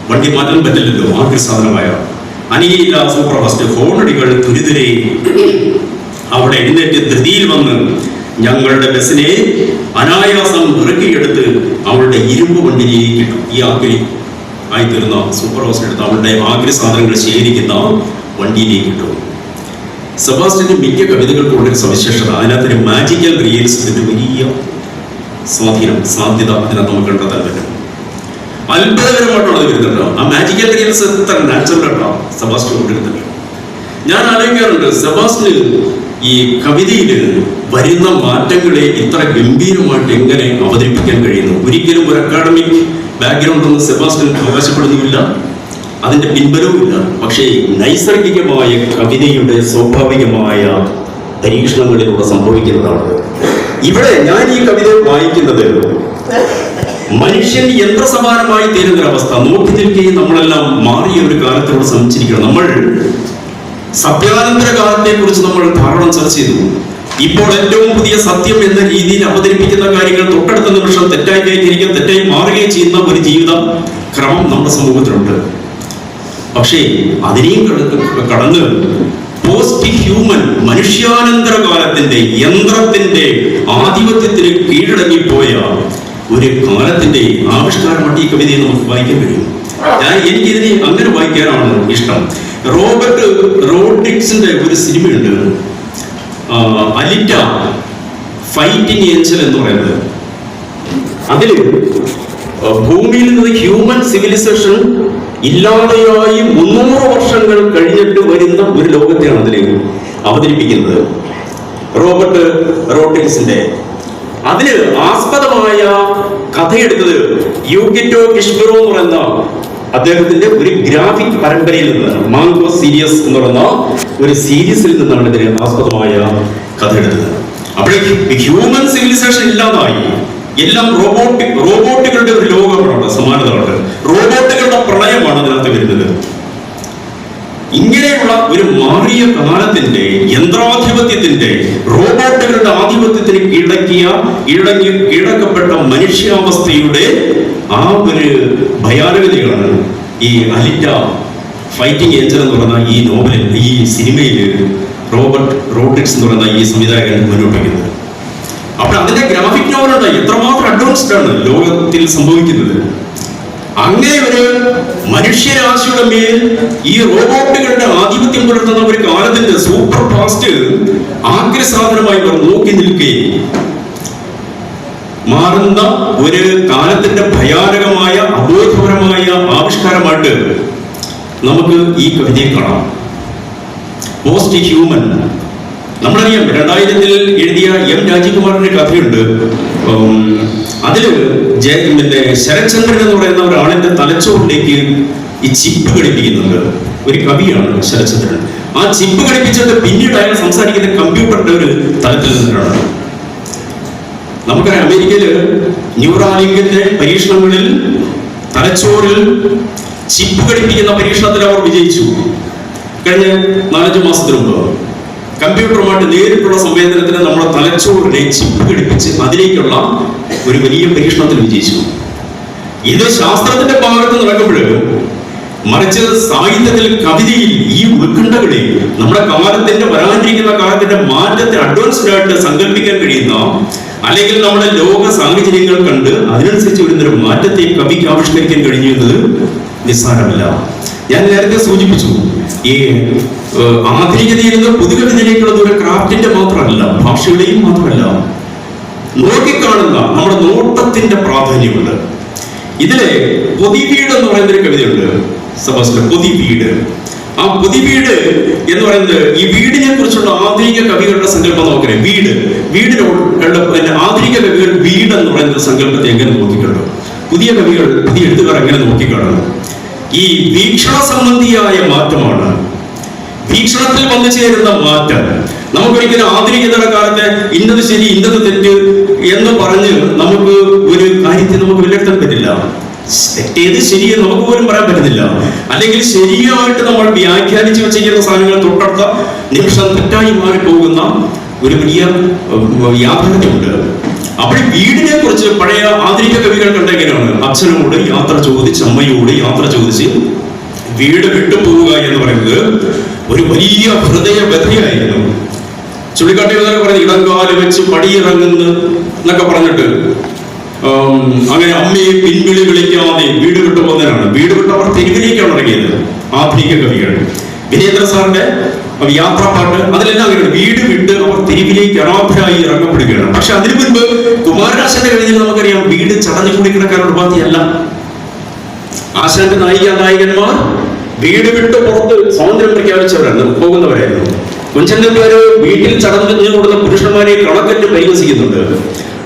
വണ്ടി മാറ്റാൻ പറ്റില്ലല്ലോ, ആക്രി സാധനമായ. അനങ്ങിയില്ല സൂപ്പർ ഫാസ്റ്റ്. ഫോണടികൾ തുരിതുരെ. അവിടെ എഴുന്നേറ്റ് ധൃതിയിൽ വന്ന് ഞങ്ങളുടെ ബസ്സിനെ അനായാസം ഇറക്കിയെടുത്ത് അവളുടെ ഇരുമ്പ് വണ്ടിയിലേക്ക് കിട്ടും. ഈ ആക്രി ആയിത്തീരുന്ന സൂപ്പർ ഫാസ്റ്റ് എടുത്ത് അവളുടെ ആക്രി സാധനങ്ങൾ ശേഖരിക്കുന്ന വണ്ടിയിലേക്ക് കിട്ടും. സെബാസ്റ്റ്യന്റെ മിക്ക കവിതകൾക്കുള്ള ഒരു സവിശേഷത, അതിനകത്തൊരു മാജിക്കൽ റിയലിസത്തിന്റെ വലിയ സാധ്യത അതിനകത്ത് നമുക്ക് കണ്ടെത്താൻ പറ്റും. അത്ഭുതകരമായിട്ടുള്ളത് വരുന്നുണ്ടോ ആ മാജിക്കൽ റിയൽസ് എത്ര നാച്ചുറൽ ആയിട്ടാണ് സെബാസ്റ്റ്യൻ കൊണ്ടിരുന്നത്. ഞാൻ ആലോചിക്കാറുണ്ട്, സെബാസ്റ്റ്യന് ഈ കവിതയിൽ വരുന്ന മാറ്റങ്ങളെ ഇത്ര ഗംഭീരമായിട്ട് എങ്ങനെ അവതരിപ്പിക്കാൻ കഴിയുന്നു. ഒരിക്കലും ഒരു അക്കാഡമിക് ബാക്ക്ഗ്രൗണ്ട് ഒന്നും സെബാസ്റ്റ്യൻ അവകാശപ്പെടുന്നുമില്ല, അതിന്റെ പിൻബലവുമില്ല. പക്ഷേ നൈസർഗികമായ കവിതയുടെ സ്വാഭാവികമായ പരീക്ഷണങ്ങളിലൂടെ സംഭവിക്കുന്നതാണ്. ഇവിടെ ഞാൻ ഈ കവിത വായിക്കുന്നത് മനുഷ്യൻ യന്ത്രസമാനമായി തീരുന്നൊരവസ്ഥ നോക്കി നിൽക്കുകയും നമ്മളെല്ലാം മാറിയ ഒരു കാലത്തോട് സഞ്ചരിക്കണം. നമ്മൾ സത്യാനന്തര കാലത്തെ കുറിച്ച് നമ്മൾ ധാരാളം ചർച്ച ചെയ്തു. ഇപ്പോൾ ഏറ്റവും പുതിയ സത്യം എന്ന രീതിയിൽ അവതരിപ്പിക്കുന്ന കാര്യങ്ങൾ തൊട്ടടുത്ത നിമിഷം തെറ്റായി കയറ്റിയിരിക്കും, തെറ്റായി മാറുകയും ചെയ്യുന്ന ഒരു ജീവിത ക്രമം നമ്മുടെ സമൂഹത്തിലുണ്ട്. പക്ഷേ അതിനെയും കടന്ന് പോസ്റ്റ് ഹ്യൂമൻ മനുഷ്യാനന്തര കാലത്തിന്റെ യന്ത്രത്തിന്റെ ആധിപത്യത്തിന് കീഴടങ്ങിപ്പോയ ഒരു കാലത്തിന്റെ ആവിഷ്കാരമായിട്ട് ഈ കവിതയെ നമുക്ക് വായിക്കാൻ കഴിയും. എനിക്കിതിനെ അങ്ങനെ വായിക്കാനാണ് ഇഷ്ടം. റോബർട്ട് റോഡ്രിക്സിന്റെ ഒരു സിനിമയുണ്ട്, അലിറ്റ ഫൈറ്റിംഗ് ഏഞ്ചൽ എന്ന് പറയുന്നത്. അതില് ഭൂമിയിൽ നിന്ന് ഹ്യൂമൻ സിവിലൈസേഷൻ ഇല്ലാതെയായി 300 വർഷങ്ങൾ കഴിഞ്ഞിട്ട് വരുന്ന ഒരു ലോകത്തെയാണ് അതിൽ അവതരിപ്പിക്കുന്നത്. റോബർട്ട് റോഡ്രിക്സിന്റെ അതിന് ആസ്പദമായ കഥയെടുത്തത് യൂഗിറ്റോ കിഷ്ബിറോ എന്ന് പറയുന്ന അദ്ദേഹത്തിന്റെ ഒരു ഗ്രാഫിക് പരമ്പരയിൽ നിന്നാണ്. മാംഗോ സീരീസ് എന്ന് പറയുന്ന ഒരു സീരീസിൽ നിന്നാണ് ഇതിന് ആസ്പദമായ കഥ എടുത്തത്. അപ്പോഴേക്ക് ഹ്യൂമൻ സിവിലൈസേഷൻ ഇല്ലാതായി, എല്ലാം റോബോട്ടുകളുടെ ഒരു ലോകമാണ്, സമാനതകളുണ്ട്. റോബോട്ടുകളുടെ പ്രളയമാണ് അതിനകത്ത് വരുന്നത്. ഇങ്ങനെയുള്ള ഒരു മാറിയ കാലത്തിന്റെ യന്ത്രാധിപത്യത്തിന്റെ റോബോട്ടുകളുടെ ആധിപത്യത്തിന് കീഴടക്കപ്പെട്ട മനുഷ്യാവസ്ഥയുടെ ആ ഒരു ഭയാനകതയാണ് ഈ അലിറ്റ ഫൈറ്റിംഗ് ഏഞ്ചൽ എന്ന് പറയുന്ന ഈ നോവലിൽ, ഈ സിനിമയിൽ റോബർട്ട് റോഡ്രിക്സ് എന്ന് പറയുന്ന ഈ സംവിധായകൻ മുന്നോട്ട് വയ്ക്കുന്നത്. അപ്പോൾ അതിന്റെ ഗ്രാഫിക് നോവലുണ്ട്, എത്രമാത്രം അഡ്വാൻസ്ഡ് ആണ് ലോകത്തിൽ സംഭവിക്കുന്നത്. അങ്ങനെ ഒരു മനുഷ്യരാശിയുടെ മേൽ ഈ റോബോട്ടുകളുടെ ആധിപത്യം പുലർത്തുന്ന ഒരു കാലത്തിന്റെ സൂപ്പർ ഫാസ്റ്റ് ആക്രി സാധനമായി നോക്കി നിൽക്കുകയും മാറുന്ന ഒരു കാലത്തിന്റെ ഭയാനകമായ അബോധപരമായ ആവിഷ്കാരമായിട്ട് നമുക്ക് ഈ കവിതയെ കാണാം. പോസ്റ്റ് ഹ്യൂമൻ നമ്മളറിയാം, 2000 എഴുതിയ എം രാജീവ്കുമാറിന്റെ കഥയുണ്ട്. അതില് ശരത്ചന്ദ്രൻ എന്ന് പറയുന്ന ഒരാളിന്റെ തലച്ചോറിലേക്ക് ഈ ചിപ്പ് ഘടിപ്പിക്കുന്നുണ്ട്. ഒരു കവിയാണ് ശരത്ചന്ദ്രൻ. ആ ചിപ്പ് ഘടിപ്പിച്ചിട്ട് പിന്നീട് അയാൾ സംസാരിക്കുന്ന കമ്പ്യൂട്ടറിന്റെ ഒരു തലത്തിൽ നിന്നാണ്. നമുക്കറിയാം അമേരിക്കയില് ന്യൂറാലിങ്കിന്റെ പരീക്ഷണങ്ങളിൽ തലച്ചോറിൽ ചിപ്പ് ഘടിപ്പിക്കുന്ന പരീക്ഷണത്തിൽ അവർ വിജയിച്ചു. കഴിഞ്ഞ 4-5 മാസത്തിന് മുമ്പ് കമ്പ്യൂട്ടറുമായിട്ട് നേരിട്ടുള്ള സംവേദനത്തിന് നമ്മുടെ തലച്ചോറിനെ ചിപ്പ് ഘടിപ്പിച്ച് അതിലേക്കുള്ള ഒരു വലിയ പരീക്ഷണത്തിൽ വിജയിച്ചു. ഇത് ശാസ്ത്രത്തിന്റെ ഭാഗത്ത് നടക്കുമ്പോൾ, മറിച്ച് സാഹിത്യത്തിൽ, കവിതയിൽ ഈ ഉത്കണ്ഠകളെ, നമ്മുടെ കാലത്തിന്റെ വരാനിരിക്കുന്ന കാലത്തിന്റെ മാറ്റത്തെ അഡ്വാൻസ്ഡ് ആയിട്ട് സങ്കല്പിക്കാൻ കഴിയുന്ന, അല്ലെങ്കിൽ നമ്മുടെ ലോക സാഹചര്യങ്ങൾ കണ്ട് അതിനനുസരിച്ച് വരുന്നൊരു മാറ്റത്തെ കവിക്ക് ആവിഷ്കരിക്കാൻ കഴിഞ്ഞു എന്നത് നിസ്സാരമല്ല. ഞാൻ നേരത്തെ സൂചിപ്പിച്ചു, ഈ ആധുനികതയിൽ നിന്ന് പുതുകവിതയിലേക്കുള്ള ഒരു ക്രാഫ്റ്റിന്റെ മാത്രമല്ല, ഭാഷയുടെയും മാത്രമല്ല, നോക്കിക്കാണുന്ന നമ്മുടെ നോട്ടത്തിന്റെ പ്രാധാന്യമുണ്ട്. ഇതിലെ പൊതിവീട് എന്ന് പറയുന്ന ഒരു കവിതയുണ്ട് സെബാസ്റ്റ്യൻ, പൊതിവീട്. ആ പൊതിവീട് എന്ന് പറയുന്നത് ഈ വീടിനെ കുറിച്ചുള്ള ആധുനിക കവികളുടെ സങ്കല്പം നമുക്കറിയാം. വീടിനോട് ആധുനിക കവികൾ വീട് എന്ന് പറയുന്ന ഒരു സങ്കല്പത്തെ എങ്ങനെ നോക്കിക്കണ്ടു, പുതിയ കവികൾ, പുതിയ എഴുത്തുകാർ എങ്ങനെ നോക്കിക്കാണുന്നു? ഈ വീക്ഷണ സംബന്ധിയായ മാറ്റമാണ്, വീക്ഷണത്തിൽ വന്നു ചേരുന്ന മാറ്റം. നമുക്കൊരിക്കലും ആധുനികതയുടെ കാലത്തെ ഇന്നത് ശരി ഇന്നത് തെറ്റ് എന്ന് പറഞ്ഞ് നമുക്ക് ഒരു കാര്യത്തെ നമുക്ക് വിലയിരുത്താൻ പറ്റില്ല. തെറ്റേത് ശരിയെന്ന് നമുക്ക് പോലും പറയാൻ പറ്റുന്നില്ല. അല്ലെങ്കിൽ ശരിയായിട്ട് നമ്മൾ വ്യാഖ്യാനിച്ച് വെച്ചിരിക്കുന്ന സാധനങ്ങൾ തൊട്ടടുത്ത നിമിഷം തെറ്റായി മാറിപ്പോകുന്ന ഒരു വലിയ യാഥാർത്ഥ്യമുണ്ട്. അപ്പോൾ വീടിനെ കുറിച്ച് പഴയ ആധുനിക കവികൾ കണ്ടെങ്ങനെയാണ്? അച്ഛനോട് യാത്ര ചോദിച്ച്, അമ്മയോട് യാത്ര ചോദിച്ച് വീട് വിട്ടുപോവുക എന്ന് പറയുന്നത് ഒരു വലിയ ഹൃദയവ്യഥയായിരുന്നു. ചുള്ളിക്കാട്ടി പറഞ്ഞ് ഇടങ്കാല് വെച്ച് പടിയിറങ്ങുന്നു എന്നൊക്കെ പറഞ്ഞിട്ട് അങ്ങനെ അമ്മയെ പിൻവിളി വിളിക്കാതെ വീട് വിട്ടു പോകുന്നതിനാണ്. വീട് വിട്ടവർ തെരുവിലേക്കാണ് ഇറങ്ങിയത് ആധുനിക കവികൾ. വിനേന്ദ്ര സാറിന്റെ യാത്രാപ്പാട്ട് അതിലെല്ലാം അങ്ങനെയാണ്. വീട് വിട്ട് അവർ തെരുവിലേക്ക് അനാഥരായി ഇറങ്ങപ്പെടുകയാണ്. പക്ഷെ അതിനു മുൻപ് കുമാരനാശാന്റെ കവിതയിൽ നമുക്കറിയാം, വീട് ചടഞ്ഞു കൂടി കിടക്കാനുള്ള ഉപാധിയല്ല. ആശാന്റെ നായികന്മാർ വീട് വിട്ട് പുറത്ത് സ്വാതന്ത്ര്യം പ്രഖ്യാപിച്ചവരാണ്, പോകുന്നവരായിരുന്നു. കുഞ്ചൻനമ്പ്യാര് വീട്ടിൽ ചടഞ്ഞു കൂടുന്ന പുരുഷന്മാരെ കണക്കറ്റ് പരിഹസിക്കുന്നുണ്ട്.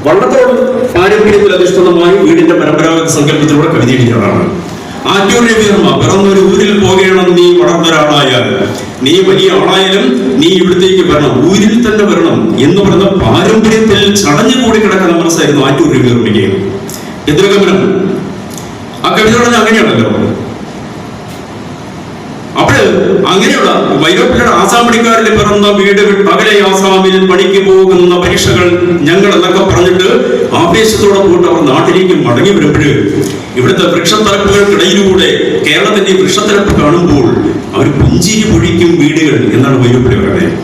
വള്ളത്തോട് പാരമ്പര്യത്തിൽ അധിഷ്ഠിതമായി വീടിന്റെ പരമ്പരാഗത സങ്കല്പത്തിലൂടെ കവിത എഴുതിയവരാണ്. ആറ്റൂർ രവിവർമ്മ പിറന്നൊരു ഊരിൽ പോകണം നീ വളർന്നൊരാളായാൽ, നീ വലിയ ആളായാലും നീ ഇവിടത്തേക്ക് വരണം, ഊരിൽ തന്നെ വരണം എന്ന് പറയുന്ന പാരമ്പര്യത്തിൽ ചടഞ്ഞു കൂടി കിടക്കുന്ന മനസ്സായിരുന്നു ആറ്റൂർ രവിവർമ്മയ്ക്ക്. എതിർഗമനം ആ കവിത പറഞ്ഞാൽ അങ്ങനെയാണല്ലോ. അപ്പോൾ അങ്ങനെയുള്ള വൈലോപ്പിള്ളിയുടെ ആസാം പണിക്കാരിൽ പിറന്ന വീട് വിട്ട് അകലെ ആസാമിൽ പണിക്ക് പോകുന്ന പരീക്ഷകൾ ഞങ്ങൾ എന്നൊക്കെ പറഞ്ഞിട്ട് ആവേശത്തോടെ പോയിട്ട് അവർ നാട്ടിലേക്ക് മടങ്ങി വരുമ്പോൾ ഇവിടുത്തെ വൃക്ഷത്തലപ്പുകൾക്കിടയിലൂടെ കേരളത്തിന്റെ വൃക്ഷത്തലപ്പ് കാണുമ്പോൾ അവർ പുഞ്ചിരി പൊഴിക്കും വീടുകൾ എന്നാണ് വൈലോപ്പിള്ളി പറയുന്നത്.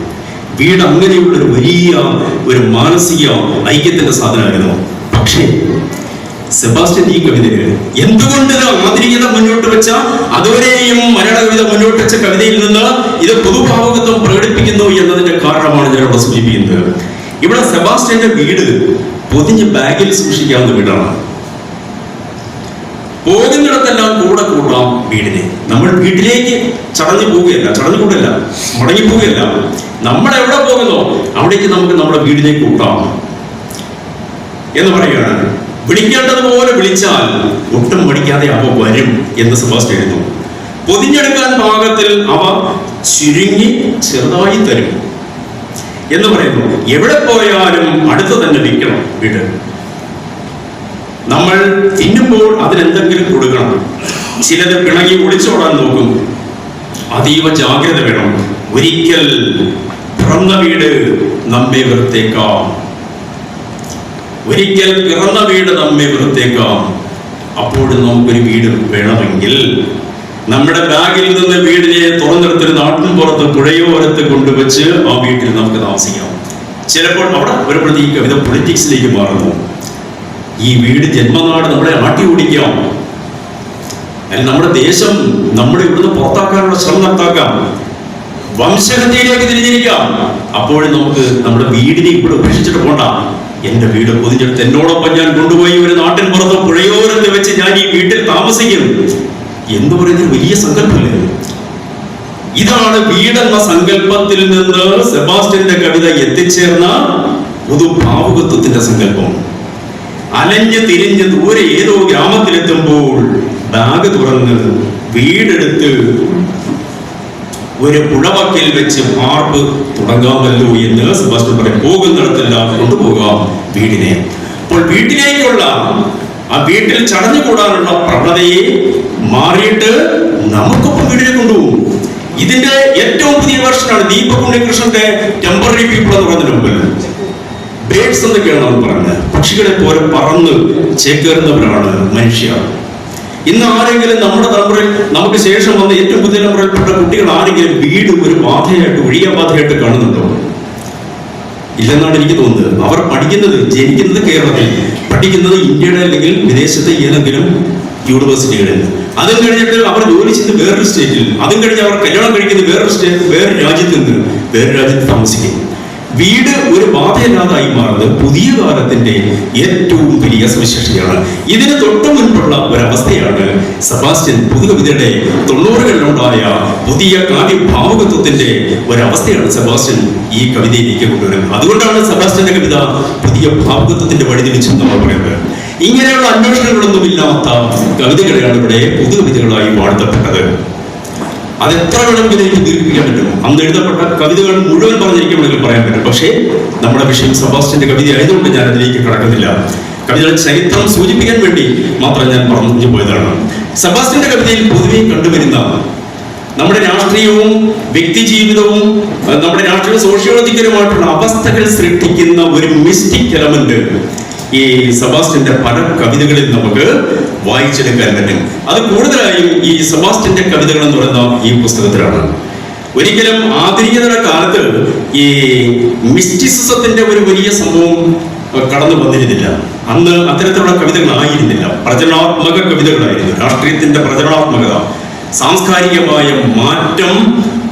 വീട് അങ്ങനെയുള്ള ഒരു വലിയ ഒരു മാനസിക ഐക്യത്തിന്റെ സാധനമായിരുന്നു. പക്ഷേ സെബാസ്റ്റ്യൻ ഈ കവിതയിൽ എന്തുകൊണ്ട് ആധുനികത മുന്നോട്ട് വെച്ച, അതുവരെയും മലയാള കവിത മുന്നോട്ട് വെച്ച കവിതയിൽ നിന്ന് ഇത് പൊതുഭാവുകത്വം പ്രകടിപ്പിക്കുന്നു എന്നതിന്റെ കാരണമാണ് ഞാനിവിടെ സൂചിപ്പിക്കുന്നത്. ഇവിടെ സെബാസ്റ്റ്യന്റെ വീട് പൊതിഞ്ഞ് ബാഗിൽ സൂക്ഷിക്കാവുന്ന വീടാണ്. പോകുന്നിടത്തെല്ലാം കൂടെ കൂട്ടാം വീടിനെ. നമ്മൾ വീട്ടിലേക്ക് ചടഞ്ഞു കൂടല്ല, മടങ്ങിപ്പോവുകയല്ല. നമ്മൾ എവിടെ പോകുന്നോ അവിടേക്ക് നമുക്ക് നമ്മുടെ വീടിലേക്ക് കൂട്ടാം എന്ന് പറയുകയാണ്. വിളിക്കേണ്ടതുപോലെ വിളിച്ചാൽ ഒട്ടും മടിക്കാതെ അവ വരും എന്ന് സെബാസ്റ്റ്യൻ എഴുതുന്നു. പൊതിഞ്ഞെടുക്കാൻ പാകത്തിൽ അവ ചുരുങ്ങി ചെറുതായി തരും എന്ന് പറയുന്നു. എവിടെ പോയാലും അടുത്ത് തന്നെ നിൽക്കണം വീട്. നമ്മൾ തിന്നുമ്പോൾ അതിനെന്തെങ്കിലും കൊടുക്കണം. ചിലത് പിണങ്ങി ഒളിച്ചോടാൻ നോക്കും. അതീവ ജാഗ്രത വേണം. ഒരിക്കൽ പിറന്ന വീട് നമ്മെ വെറുത്തേക്കാം, ഒരിക്കൽ പിറന്ന വീട് നമ്മെ വെറുത്തേക്കാം. അപ്പോഴും നമുക്കൊരു വീട് വേണമെങ്കിൽ നമ്മുടെ ബാഗിൽ നിന്ന് വീടിനെ തുറന്നെടുത്തൊരു നാട്ടിൻ പുറത്ത് പുഴയോരത്ത് കൊണ്ടുവച്ച് ആ വീട്ടിൽ നമുക്ക് താമസിക്കാം. ചിലപ്പോൾ അവിടെ വരുമ്പോഴത്തെ ഈ കവിത പൊളിറ്റിക്സിലേക്ക് മാറുന്നു. ഈ വീട് ജന്മനാട് നമ്മളെ ആട്ടി ഓടിക്കാം, അല്ലെങ്കിൽ നമ്മുടെ ദേശം നമ്മുടെ ഇവിടുന്ന് പുറത്താക്കാനുള്ള ശ്രമം നടത്താക്കാം, വംശഹത്യയിലേക്ക് തിരിഞ്ഞിരിക്കാം. അപ്പോഴും നമുക്ക് നമ്മുടെ വീടിനെ ഇവിടെ ഉപേക്ഷിച്ചിട്ട് പോണ്ട. എന്റെ വീട് പൊതിഞ്ഞെടുത്ത് എന്നോടൊപ്പം ഞാൻ കൊണ്ടുപോയി ഒരു നാട്ടിൻ പുറത്ത് പുഴയോരത്ത് വെച്ച് ഞാൻ ഈ വീട്ടിൽ താമസിക്കും എന്ന് പറയുന്ന വലിയ സങ്കല്പമല്ലേ? ഇതാണ് വീടെന്ന സങ്കല്പത്തിൽ നിന്ന് സെബാസ്റ്റ്യന്റെ കവിത എത്തിച്ചേർന്ന പൊതുഭാവുകത്വത്തിന്റെ സങ്കല്പം. അലഞ്ഞ് തിരിഞ്ഞ് ദൂരെ ഏതോ ഗ്രാമത്തിലെത്തുമ്പോൾ ബാഗ് തുറന്ന് വീടെടുത്ത് ഒരു പുഴവക്കിൽ വെച്ച് പാർപ്പ് തുടങ്ങാമല്ലോ എന്ന് സെബാസ്റ്റ്യൻ പറയും. പോകുന്നിടത്തെല്ലാം കൊണ്ടുപോകാം വീടിനെ. അപ്പോൾ വീട്ടിലേക്കുള്ള ആ വീട്ടിൽ ചടഞ്ഞുകൂടാനുള്ള പ്രവണതയെ മാറിയിട്ട് നമുക്കൊപ്പം വീട്ടിലേക്ക് കൊണ്ടുപോകും. ഇതിന്റെ ഏറ്റവും പുതിയ വെർഷനാണ് ദീപക് ഉണ്ണികൃഷ്ണന്റെ ടെമ്പററി പീപ്പിൾ എന്ന് പറഞ്ഞതിന് മുമ്പിൽ ബേഡ്സ് എന്നൊക്കെയാണ് നമ്മൾ പറഞ്ഞത്. പക്ഷികളെ പോലെ പറന്ന് ചേക്കേറുന്നവരാണ് മനുഷ്യർ. ഇന്ന് ആരെങ്കിലും നമ്മുടെ തലമുറയിൽ നമുക്ക് ശേഷം വന്ന ഏറ്റവും പുതിയ തലമുറയിൽപ്പെട്ട കുട്ടികൾ ആരെങ്കിലും വീട് ഒരു ബാധയായിട്ട് ഒഴിയാബാധയായിട്ട് കാണുന്നുണ്ടോ? ഇല്ലെന്നാണ് എനിക്ക് തോന്നുന്നത്. അവർ പഠിക്കുന്നത്, ജനിക്കുന്നത് കേരളത്തിൽ, പഠിക്കുന്നത് ഇന്ത്യയുടെ അല്ലെങ്കിൽ വിദേശത്തെ ഏതെങ്കിലും യൂണിവേഴ്സിറ്റികളിൽ, അതും കഴിഞ്ഞിട്ട് അവർ ജോലി ചെയ്ത് വേറൊരു സ്റ്റേറ്റിൽ, അതും കഴിഞ്ഞ് അവർ കല്യാണം കഴിക്കുന്നത് വേറൊരു രാജ്യത്ത് നിന്ന് വേറൊരു രാജ്യത്ത് താമസിക്കും. വീട് ഒരു ബാധയില്ലാതായി മാറുന്നത് പുതിയ കാലത്തിന്റെ ഏറ്റവും വലിയ സവിശേഷതയാണ്. ഇതിന് തൊട്ടു മുൻപുള്ള ഒരവസ്ഥയാണ് സെബാസ്റ്റ്യൻ പുതുകവിതയുടെ 90കളിലുണ്ടായ പുതിയ കാവ്യഭാവുകത്വത്തിന്റെ ഒരവസ്ഥയാണ് സെബാസ്റ്റ്യൻ ഈ കവിതയിലേക്ക് കൊണ്ടുവരുന്നത്. അതുകൊണ്ടാണ് സെബാസ്റ്റ്യന്റെ കവിത പുതിയ ഭാവുകത്വത്തിന്റെ വഴി തിരിച്ചെന്ന് നമ്മൾ പറയുന്നത്. ഇങ്ങനെയുള്ള അന്വേഷണങ്ങളൊന്നുമില്ലാത്ത കവിതകളെയാണ് ഇവിടെ പുതുകവിതകളായി വാഴ്ത്തപ്പെട്ടത്. അതെത്ര വേണമെങ്കിലും എനിക്ക് ദീർഘിപ്പിക്കാൻ പറ്റും. അന്ന് എഴുതപ്പെട്ട കവിതകൾ മുഴുവൻ പറഞ്ഞിരിക്കുമെങ്കിൽ പറയാൻ പറ്റും. പക്ഷേ നമ്മുടെ വിഷയം സെബാസ്റ്റ്യന്റെ കവിത ആയതുകൊണ്ട് ഞാൻ അതിലേക്ക് കടക്കുന്നില്ല. കവിതയുടെ ചരിത്രം സൂചിപ്പിക്കാൻ വേണ്ടി മാത്രം ഞാൻ പറഞ്ഞു പോയതാണ്. സെബാസ്റ്റ്യന്റെ കവിതയിൽ പൊതുവെ കണ്ടുവരുന്ന നമ്മുടെ രാഷ്ട്രീയവും വ്യക്തി ജീവിതവും നമ്മുടെ രാഷ്ട്രീയ സോഷ്യോളജിക്കലുമായിട്ടുള്ള അവസ്ഥകൾ സൃഷ്ടിക്കുന്ന ഒരു മിസ്റ്റിക് എലമെന്റ് ഈ സെബാസ്റ്റ്യന്റെ പല കവിതകളിൽ നമുക്ക് വായിച്ചെടുക്കാൻ പറ്റും. അത് കൂടുതലായും ഈ സെബാസ്റ്റ്യന്റെ കവിതകൾ എന്ന് പറയുന്ന ഈ പുസ്തകത്തിലാണ്. ഒരിക്കലും ആധുനികതയുടെ കാലത്ത് ഈ മിസ്റ്റിസിസത്തിന്റെ ഒരു വലിയ സംഭവം കടന്നു വന്നിരുന്നില്ല. അന്ന് അത്തരത്തിലുള്ള കവിതകളായിരുന്നില്ല, പ്രചരണാത്മക കവിതകളായിരുന്നു. രാഷ്ട്രീയത്തിന്റെ പ്രചരണാത്മകത, സാംസ്കാരികമായ മാറ്റം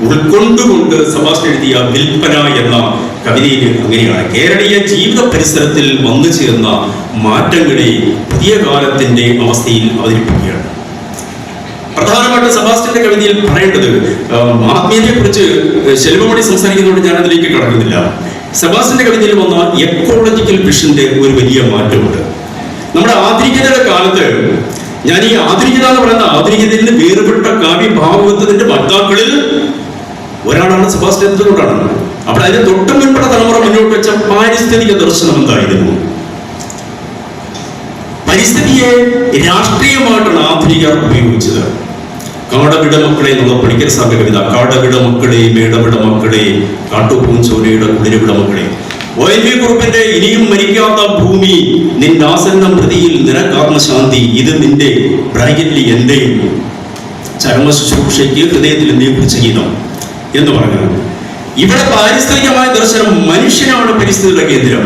ഉൾക്കൊണ്ടുകൊണ്ട് സെബാസ്റ്റ്യൻ എഴുതിയ വിൽപ്പന എന്ന കവിതയിൽ അങ്ങനെയാണ്. കേരളീയ ജീവിത പരിസരത്തിൽ വന്നു ചേർന്ന മാറ്റങ്ങളെ പുതിയ കാലത്തിന്റെ അവസ്ഥയിൽ അവതരിപ്പിക്കുകയാണ്. പ്രധാനമായിട്ട് സെബാസ്റ്റ്യന്റെ കവിതയിൽ പറയേണ്ടത് ആത്മീയതയെ കുറിച്ച് ശെൽവമണി സംസാരിക്കുന്നതുകൊണ്ട് ഞാൻ അതിലേക്ക് കടക്കുന്നില്ല. സെബാസ്റ്റ്യന്റെ കവിതയിൽ വന്ന എക്കോളജിക്കൽ വിഷന്റെ ഒരു വലിയ മാറ്റമുണ്ട്. നമ്മുടെ ആധുനികതയുടെ കാലത്ത്, ഞാൻ ഈ ആധുനികത എന്ന് പറയുന്ന ആധുനികതയിൽ നിന്ന് വേറുപെട്ട കാവ്യഭാവുകത്വത്തിന്റെ വക്താക്കളിൽ ഒരാളാണ് സെബാസ്റ്റ്യൻ കൊണ്ടാണ്. അപ്പോൾ അതിന് തൊട്ട് മുൻപുള്ള തലമുറ മുന്നോട്ട് വെച്ച പാരിസ്ഥിതിക ദർശനം എന്തായിരുന്നു? പരിസ്ഥിതിയെ രാഷ്ട്രീയമായിട്ടാണ് ആധുനികർ ഉപയോഗിച്ചത്. കാടവിട മക്കളെ എന്നുള്ള പണിക്കർ സാറിന്റെ കവിത, കാടവിട മക്കളെ, മേടവിട മക്കളെ, കാട്ടുപൂഞ്ചോലയുടെ കുളിരവിട മക്കളെ. ONV കുറുപ്പിന്റെ ഇനിയും മരിക്കാത്ത ഭൂമി, നിന്റെ ആസന്ന പ്രതിയിൽ നിനക്കാർന്ന ശാന്തി, ഇത് നിന്റെ ബ്രാക്കറ്റിൽ എന്റെ ചരമ ശുശ്രൂഷയ്ക്ക് ഹൃദയത്തിൽ എന്നെ കുറിച്ച് ഗീതം എന്ന് പറഞ്ഞു. ഇവിടെ പാരിസ്ഥിതികമായ ദർശനം, മനുഷ്യനാണ് പരിസ്ഥിതിയുടെ കേന്ദ്രം.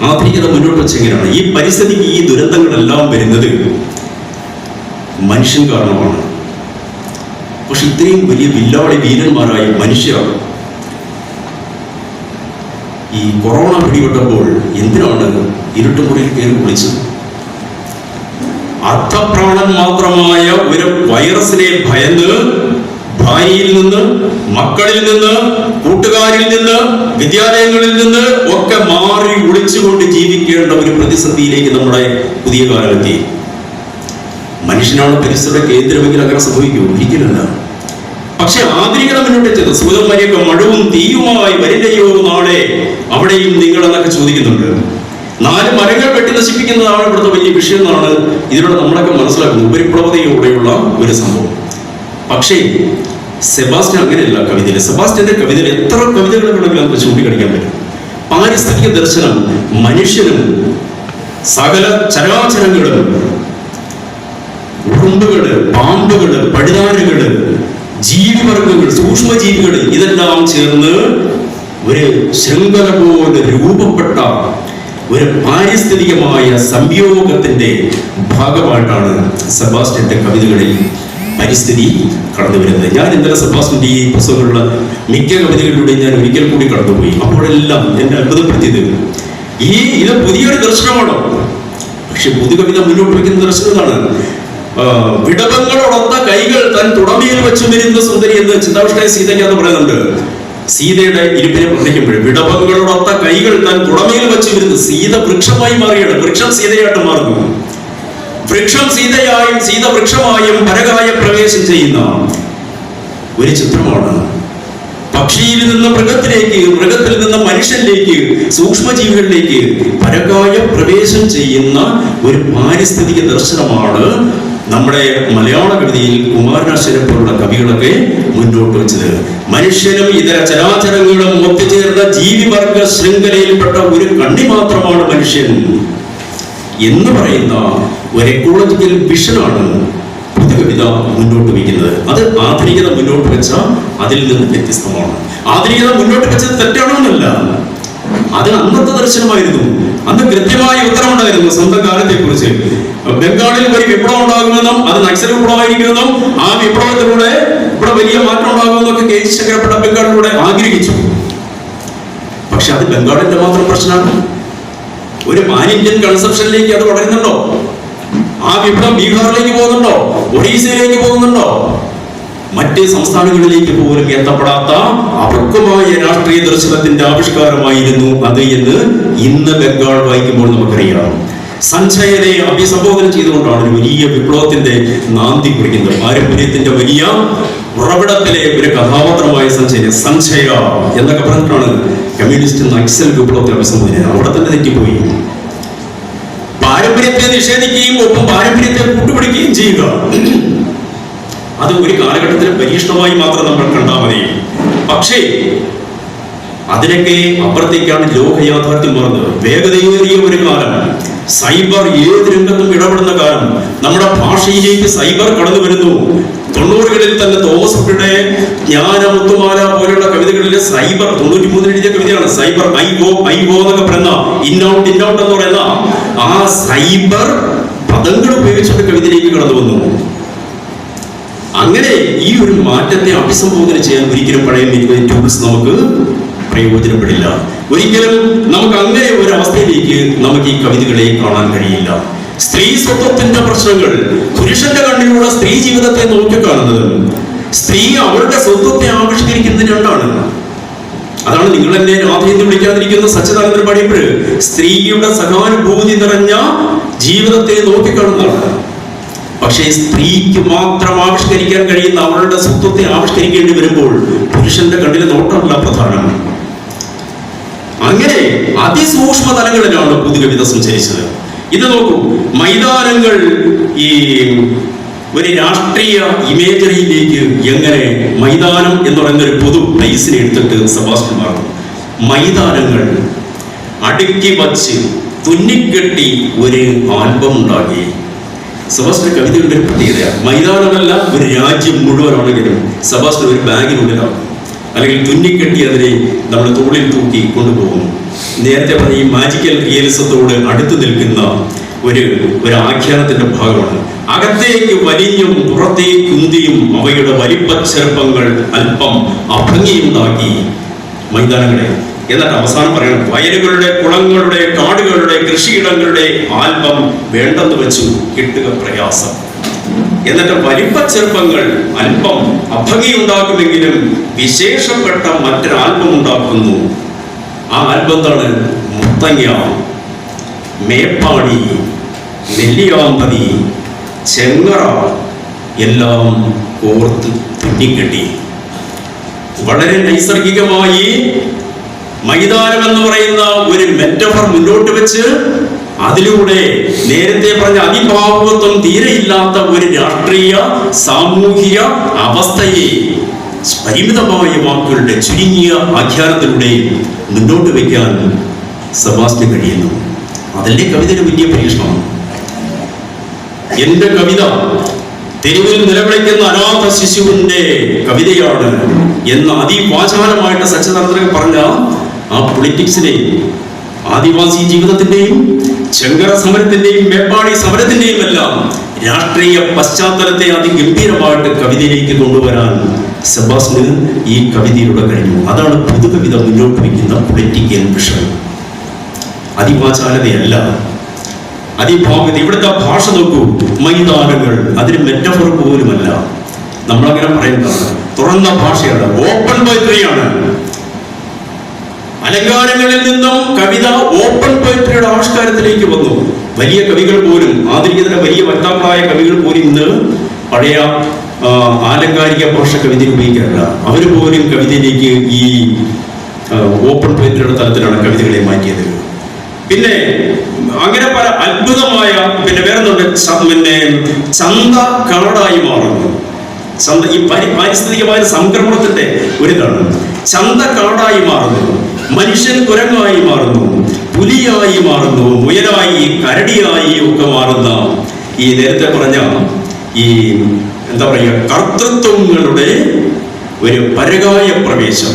ആധുനികത മുന്നോട്ട് വെച്ചെങ്ങനെയാണ് ഈ പരിസ്ഥിതിക്ക് ഈ ദുരന്തങ്ങളെല്ലാം വരുന്നത്? മനുഷ്യൻ കാരണമാണ്. പക്ഷെ ഇത്രയും വലിയ വില്ലാളി വീരന്മാരായ മനുഷ്യർ ഈ കൊറോണ പിടിപെട്ടപ്പോൾ എന്തിനാണ് ഇരുട്ടുമുറിയിൽ കയറി വിളിച്ചത്? അർത്ഥപ്രാണൻ മാത്രമായ ഒരു വൈറസിനെ ഭയന്ന് ഭാര്യയിൽ നിന്ന്, മക്കളിൽ നിന്ന്, കൂട്ടുകാരിൽ നിന്ന്, വിദ്യാലയങ്ങളിൽ നിന്ന് ഒക്കെ മാറി ഒളിച്ചുകൊണ്ട് ജീവിക്കേണ്ട ഒരു പ്രതിസന്ധിയിലേക്ക് നമ്മുടെ പുതിയ കാലമെത്തി. മനുഷ്യനാണ് പരിസ്ഥിതിയുടെ കേന്ദ്രമെങ്കിൽ അങ്ങനെ സംഭവിക്കൂ? ഒരിക്കലല്ല. പക്ഷെ ആധുനികത മുന്നോട്ട് വെച്ചത് സൂതം വരെയൊക്കെ മഴവും തീയുമായി വരില്ലയോ നാളെ അവിടെയും നിങ്ങൾ എന്നൊക്കെ ചോദിക്കുന്നുണ്ട്. 4 മരങ്ങൾ വെട്ടി നശിപ്പിക്കുന്നതാണ് ഇവിടുത്തെ വലിയ വിഷയം എന്നാണ് ഇതിലൂടെ നമ്മളൊക്കെ മനസ്സിലാക്കുന്നത്, ഉപരിപ്ലവതയോടെയുള്ള ഒരു സംഭവം. പക്ഷേ സെബാസ്റ്റ്യൻ അങ്ങനെയല്ല കവിതയിൽ. സെബാസ്റ്റ്യന്റെ കവിതയിൽ എത്ര കവിതകൾ വേണമെങ്കിലും നമുക്ക് ചൂണ്ടിക്കാണിക്കാൻ പറ്റും. പാരിസ്ഥിതിക ദർശനം, മനുഷ്യനും സകല ചരാചരങ്ങളും, ഉറുമ്പുകള്, പാമ്പുകള്, പഴുതാരകള്, ജീവിവർഗങ്ങൾ, സൂക്ഷ്മജീവികൾ, ഇതെല്ലാം ചേർന്ന് ഒരു ശൃംഖല പോലെ രൂപപ്പെട്ട ഒരു പാരിസ്ഥിതികമായ സംയോഗത്തിന്റെ ഭാഗമായിട്ടാണ് സെബാസ്റ്റ്യന്റെ കവിതകളിൽ പരിസ്ഥിതി കടന്നു വരുന്നത്. ഞാൻ ഇന്നലെ സെബാസ്റ്റ്യന്റെ ഈ പുസ്തകങ്ങളുള്ള മിക്ക കവിതകളിലൂടെ ഞാൻ ഒരിക്കൽ കൂടി കടന്നുപോയി. അപ്പോഴെല്ലാം എന്നെ അത്ഭുതപ്പെടുത്തിയത് ഇത് പുതിയൊരു ദർശനമാണോ? പക്ഷെ പുതുകവിത മുന്നോട്ട് വയ്ക്കുന്ന ദർശനമാണ്. വിടവങ്ങളോടൊത്ത കൈകൾ തൻ തുടമയിൽ വെച്ചു വരുന്ന സുന്ദരി എന്ന് ചിന്താവിഷ്ണയ സീതയ്ക്കകത്ത് പറയുന്നുണ്ട്. സീതയുടെ ഇരിപ്പിനെ വർണ്ണിക്കുമ്പോൾ വിടവങ്ങളോടൊത്ത കൈകൾ താൻ തുടമയിൽ വെച്ച് വരുന്നു. സീത വൃക്ഷമായി മാറിയാണ്. വൃക്ഷം സീതയായിട്ട് മാറുന്നു. വൃക്ഷം സീതയായും സീത വൃക്ഷമായും പരകായ പ്രവേശം ചെയ്യുന്ന ഒരു ചിത്രമാണ് പക്ഷിയിൽ നിന്ന് മൃഗത്തിലേക്ക്, മൃഗത്തിൽ നിന്ന് മനുഷ്യനിലേക്ക്, സൂക്ഷ്മജീവികളിലേക്ക് പരകായ പ്രവേശം ചെയ്യുന്ന ഒരു പാരിസ്ഥിതിക ദർശനമാണ് നമ്മുടെ മലയാള കവിതയിൽ കുമാരനാശാനെ പോലുള്ള കവികളൊക്കെ മുന്നോട്ട് വെച്ചത്. മനുഷ്യനും ഇതര ചരാചരങ്ങളും ഒത്തുചേർന്ന ജീവിവർഗ ശൃംഖലയിൽപ്പെട്ട ഒരു കണ്ണി മാത്രമാണ് മനുഷ്യൻ എന്ന് പറയുന്ന ഒരു എക്കോളജിക്കൽ വിഷനാണ് പുതുകവിത മുന്നോട്ട് വയ്ക്കുന്നത്. അത് ആധുനികത മുന്നോട്ട് വെച്ച അതിൽ നിന്ന് വ്യത്യസ്തമാണ്. ആധുനികത മുന്നോട്ട് വെച്ചത് തെറ്റാണെന്നല്ല, അത് അന്നത്തെ ദർശനമായിരുന്നു. അന്ന് കൃത്യമായ ഉത്തരവുണ്ടായിരുന്നു സ്വന്തം കാലത്തെ കുറിച്ച്. ബംഗാളിൽ ഒരു വിപ്ലവം ഉണ്ടാകുമെന്നും അത് നക്സൽ വിപ്ലവമായിരിക്കുമെന്നും ആ വിപ്ലവത്തിലൂടെ ഇവിടെ വലിയ മാറ്റം ഉണ്ടാകുമെന്നൊക്കെ കെ ജി ശങ്കരപ്പിള്ള ബംഗാളിലൂടെ ആഗ്രഹിച്ചു. പക്ഷെ അത് ബംഗാളിന്റെ മാത്രം പ്രശ്നമാണ്. ഒരു പാൻ ഇന്ത്യൻ കൺസെപ്ഷനിലേക്ക് അത് വളരുന്നുണ്ടോ? ആ വിപ്ലവം ബീഹാറിലേക്ക് പോകുന്നുണ്ടോ? ഒഡീസയിലേക്ക് പോകുന്നുണ്ടോ? മറ്റ് സംസ്ഥാനങ്ങളിലേക്ക് പോലും എത്തപ്പെടാത്ത അപക്വമായ രാഷ്ട്രീയ ദർശനത്തിന്റെ ആവിഷ്കാരമായിരുന്നു അത് എന്ന് ഇന്ന് ബംഗാൾ വായിക്കുമ്പോൾ നമുക്കറിയാം. സഞ്ജയനെ അഭിസംബോധന ചെയ്തുകൊണ്ടാണ് ഒരു വലിയ വിപ്ലവത്തിന്റെ നാന്ദി കുറിക്കുന്നത്. പാരമ്പര്യത്തിന്റെ വലിയ ഉറവിടത്തിലെ ഒരു കഥാപാത്രമായ സഞ്ജയ എന്നൊക്കെ പറഞ്ഞിട്ടാണ് കമ്മ്യൂണിസ്റ്റ് നക്സൽ വിപ്ലവത്തെ അഭിസംബോധന. അവിടെ തന്നെ തെറ്റിപ്പോയി. പാരമ്പര്യത്തെ നിഷേധിക്കുകയും ഒപ്പം പാരമ്പര്യത്തെ കൂട്ടുപിടിക്കുകയും ചെയ്യുക, അത് ഒരു കാലഘട്ടത്തിലെ പരീക്ഷണമായി മാത്രം നമ്മൾ കണ്ടാൽ മതി. പക്ഷേ അതിനൊക്കെ അപ്പുറത്തേക്കാണ് ലോക യാഥാർത്ഥ്യം മാറുന്നത്. വേഗതയേറിയ ഒരു കാലം, സൈബർ ഏത് രംഗത്തും ഇടപെടുന്ന കാലം. നമ്മുടെ ഭാഷയിലേക്ക് സൈബർ കടന്നു വരുന്നു. 90കളിൽ തന്നെ തോമസ് കുട്ടിയുടെ ജ്ഞാനമുത്തുമാല പോലെയുള്ള കവിതകളിലെ സൈബർ 93 എഴുതിയ കവിതയാണ് സൈബർ. ഐ ഗോ എന്നൊക്കെ പറയുന്ന ഇന്നൗട്ട് എന്ന് പറയുന്ന ആ സൈബർ പദങ്ങൾ ഉപയോഗിച്ചുകൊണ്ട് കവിതയിലേക്ക് കടന്നു വന്നു. അങ്ങനെ ഈ ഒരു മാറ്റത്തെ അഭിസംബോധന ചെയ്യാൻ ഒരിക്കലും പഴയ ടൂൾസ് നമുക്ക് പ്രയോജനപ്പെടില്ല. ഒരിക്കലും നമുക്ക് അങ്ങനെ ഒരു അവസ്ഥയിലേക്ക് നമുക്ക് ഈ കവിതകളെ കാണാൻ കഴിയില്ല. സ്ത്രീ സ്വത്വത്തിന്റെ പ്രശ്നങ്ങൾ, പുരുഷന്റെ കണ്ണിലുള്ള സ്ത്രീ ജീവിതത്തെ നോക്കിക്കാണുന്നത്, സ്ത്രീ അവളുടെ സ്വത്വത്തെ ആവിഷ്കരിക്കുന്നത് രണ്ടാണ്. അതാണ് നിങ്ങൾ എന്നെ രാധയെന്ന് വിളിക്കാതിരിക്കുന്ന സച്ചിദാനന്ദൻ പാടിയപ്പോൾ സ്ത്രീയുടെ സഹാനുഭൂതി നിറഞ്ഞ ജീവിതത്തെ നോക്കിക്കാണുന്നതാണ്. പക്ഷേ സ്ത്രീക്ക് മാത്രം ആവിഷ്കരിക്കാൻ കഴിയുന്ന അവളുടെ സ്വത്വത്തെ ആവിഷ്കരിക്കേണ്ടി വരുമ്പോൾ പുരുഷന്റെ കണ്ണിലെ നോട്ടമല്ല പ്രധാനം. അങ്ങനെ അതിസൂക്ഷ്മ തലങ്ങളിലാണ് പുതുകവിത സഞ്ചരിച്ചത്. ഇത് നോക്കൂ, മൈതാനങ്ങൾ ഈ ഒരു രാഷ്ട്രീയ ഇമേജറിയിലേക്ക് എങ്ങനെ മൈതാനം എന്ന് പറയുന്ന ഒരു പൊതു പ്ലേസിനെ എടുത്തിട്ട് സെബാസ്റ്റ്യൻ മാറുന്നു. മൈതാനങ്ങൾ അടുക്കി വച്ച് തുന്നിക്കെട്ടി ഒരു ആൽബം ഉണ്ടാക്കി. സെബാസ്റ്റ്യൻ കവിതയുടെ ഒരു പ്രത്യേകതയാണ്, മൈതാനമല്ല ഒരു രാജ്യം മുഴുവനാണെങ്കിലും സെബാസ്റ്റ്യൻ ഒരു ബാഗിനുള്ളിലാണ്, അല്ലെങ്കിൽ തുന്നിക്കെട്ടി അതിനെ നമ്മൾ തോളിൽ തൂക്കി കൊണ്ടുപോകും. നേരത്തെ പറഞ്ഞ ഈ മാജിക്കൽ റിയലിസത്തോട് അടുത്തു നിൽക്കുന്ന ഒരു ആഖ്യാനത്തിന്റെ ഭാഗമാണ്. അകത്തേക്ക് വലിഞ്ഞും പുറത്തേക്ക് ഉന്തിയും അവയുടെ വലിപ്പച്ചെറുപ്പങ്ങൾ അല്പം അഭംഗിയുണ്ടാക്കി മൈതാനങ്ങളെ. എന്നിട്ട് അവസാനം പറയണം, വയലുകളുടെ, കുളങ്ങളുടെ, കാടുകളുടെ, കൃഷിയിടങ്ങളുടെ ആൽബം വേണ്ടെന്ന് വെച്ചു കിട്ടുക പ്രയാസം. എന്നിട്ട് വലിപ്പച്ചെറുപ്പങ്ങൾ അല്പം അഭംഗിയുണ്ടാക്കുമെങ്കിലും വിശേഷപ്പെട്ട മറ്റൊരു ആൽബം ഉണ്ടാക്കുന്നു. ആ ആൽബം എന്താണ്? മുത്തങ്ങ, മേപ്പാടി, നെല്ലിയാമ്പതി, ചെങ്ങറ എല്ലാം കോർത്ത് തുന്നിക്കെട്ടി വളരെ നൈസർഗികമായി മൈതാനം എന്ന് പറയുന്ന ഒരു മെറ്റഫർ മുന്നോട്ട് വെച്ച് അതിലൂടെ നേരത്തെ പറഞ്ഞ അതിഭാവുകത്വം തീരെയില്ലാത്ത ഒരു രാഷ്ട്രീയ സാമൂഹിക അവസ്ഥയെ പരിമിതമായ വാക്കുകളുടെ ചുരുങ്ങിയ ആഖ്യാനത്തിലൂടെ മുന്നോട്ട് വയ്ക്കാൻ സെബാസ്റ്റ്യൻ കഴിയുന്നു. അതല്ലേ കവിതയുടെ വലിയ പരീക്ഷണമാണ്. എന്റെ കവിത തെരുവിൽ നിലവിളിക്കുന്ന അനാഥ ശിശുവിന്റെ കവിതയാണ് എന്ന അതിവാചാലമായിട്ട് സച്ചിദാനന്ദൻ പറഞ്ഞ ആ പൊളിറ്റിക്സിനെ, ആദിവാസി ജീവിതത്തിന്റെയും ചെങ്കറ സമരത്തിന്റെയും മേപ്പാടി സമരത്തിന്റെയും എല്ലാം രാഷ്ട്രീയ പശ്ചാത്തലത്തെ അതിഗംഭീരമായിട്ട് കവിതയിലേക്ക് കൊണ്ടുവരാൻ സെബാസ്റ്റ്യന് ഈ കവിതയിലൂടെ കഴിഞ്ഞു. അതാണ് പുതുകവിത മുന്നോട്ട് വയ്ക്കുന്ന പൊളിറ്റിക്കൽ വിഷയം. അതിവാചാലതയല്ല, അതിഭാവ്യത. ഇവിടുത്തെ ഭാഷ നോക്കൂ, മൈതാനങ്ങൾ, അതിന് മെറ്റഫർ പോലുമല്ല. നമ്മളങ്ങനെ പറയുന്നതാണ്, തുറന്ന ഭാഷയാണ്, ഓപ്പൺ പോയട്രിയാണ്. അലങ്കാരങ്ങളിൽ നിന്നും കവിത ഓപ്പൺ പോയട്രിയുടെ ആവിഷ്കാരത്തിലേക്ക് വന്നു. വലിയ കവികൾ പോലും, ആധുനികതയുടെ വലിയ വക്താക്കളായ കവികൾ പോലും ഇന്ന് പഴയ ആലങ്കാരിക ഭാഷ കവിതയിൽ ഉപയോഗിക്കാറില്ല. അവർ പോലും കവിതയിലേക്ക് ഈ ഓപ്പൺ പോയിന്റുകളുടെ തലത്തിലാണ് കവിതകളെ മാറ്റിയത്. പിന്നെ അങ്ങനെ പല അത്ഭുതമായ പിന്നെ വേറെന്തുണ്ട്, പിന്നെ ചന്ത കാടായി മാറുന്നു. ചന്ത ഈ പാരിസ്ഥിതികമായ സംക്രമണത്തിന്റെ ഒരിതാണ്. ചന്ത കാടായി മാറുന്നു, മനുഷ്യൻ കുരങ്ങായി മാറുന്നു, പുലിയായി മാറുന്നു, മുയലായി കരടിയായി ഒക്കെ മാറുന്ന ഈ നേരത്തെ പറഞ്ഞ ഈ എന്താ പറയുക, കർത്തൃത്വങ്ങളുടെ ഒരു പരകായ പ്രവേശം,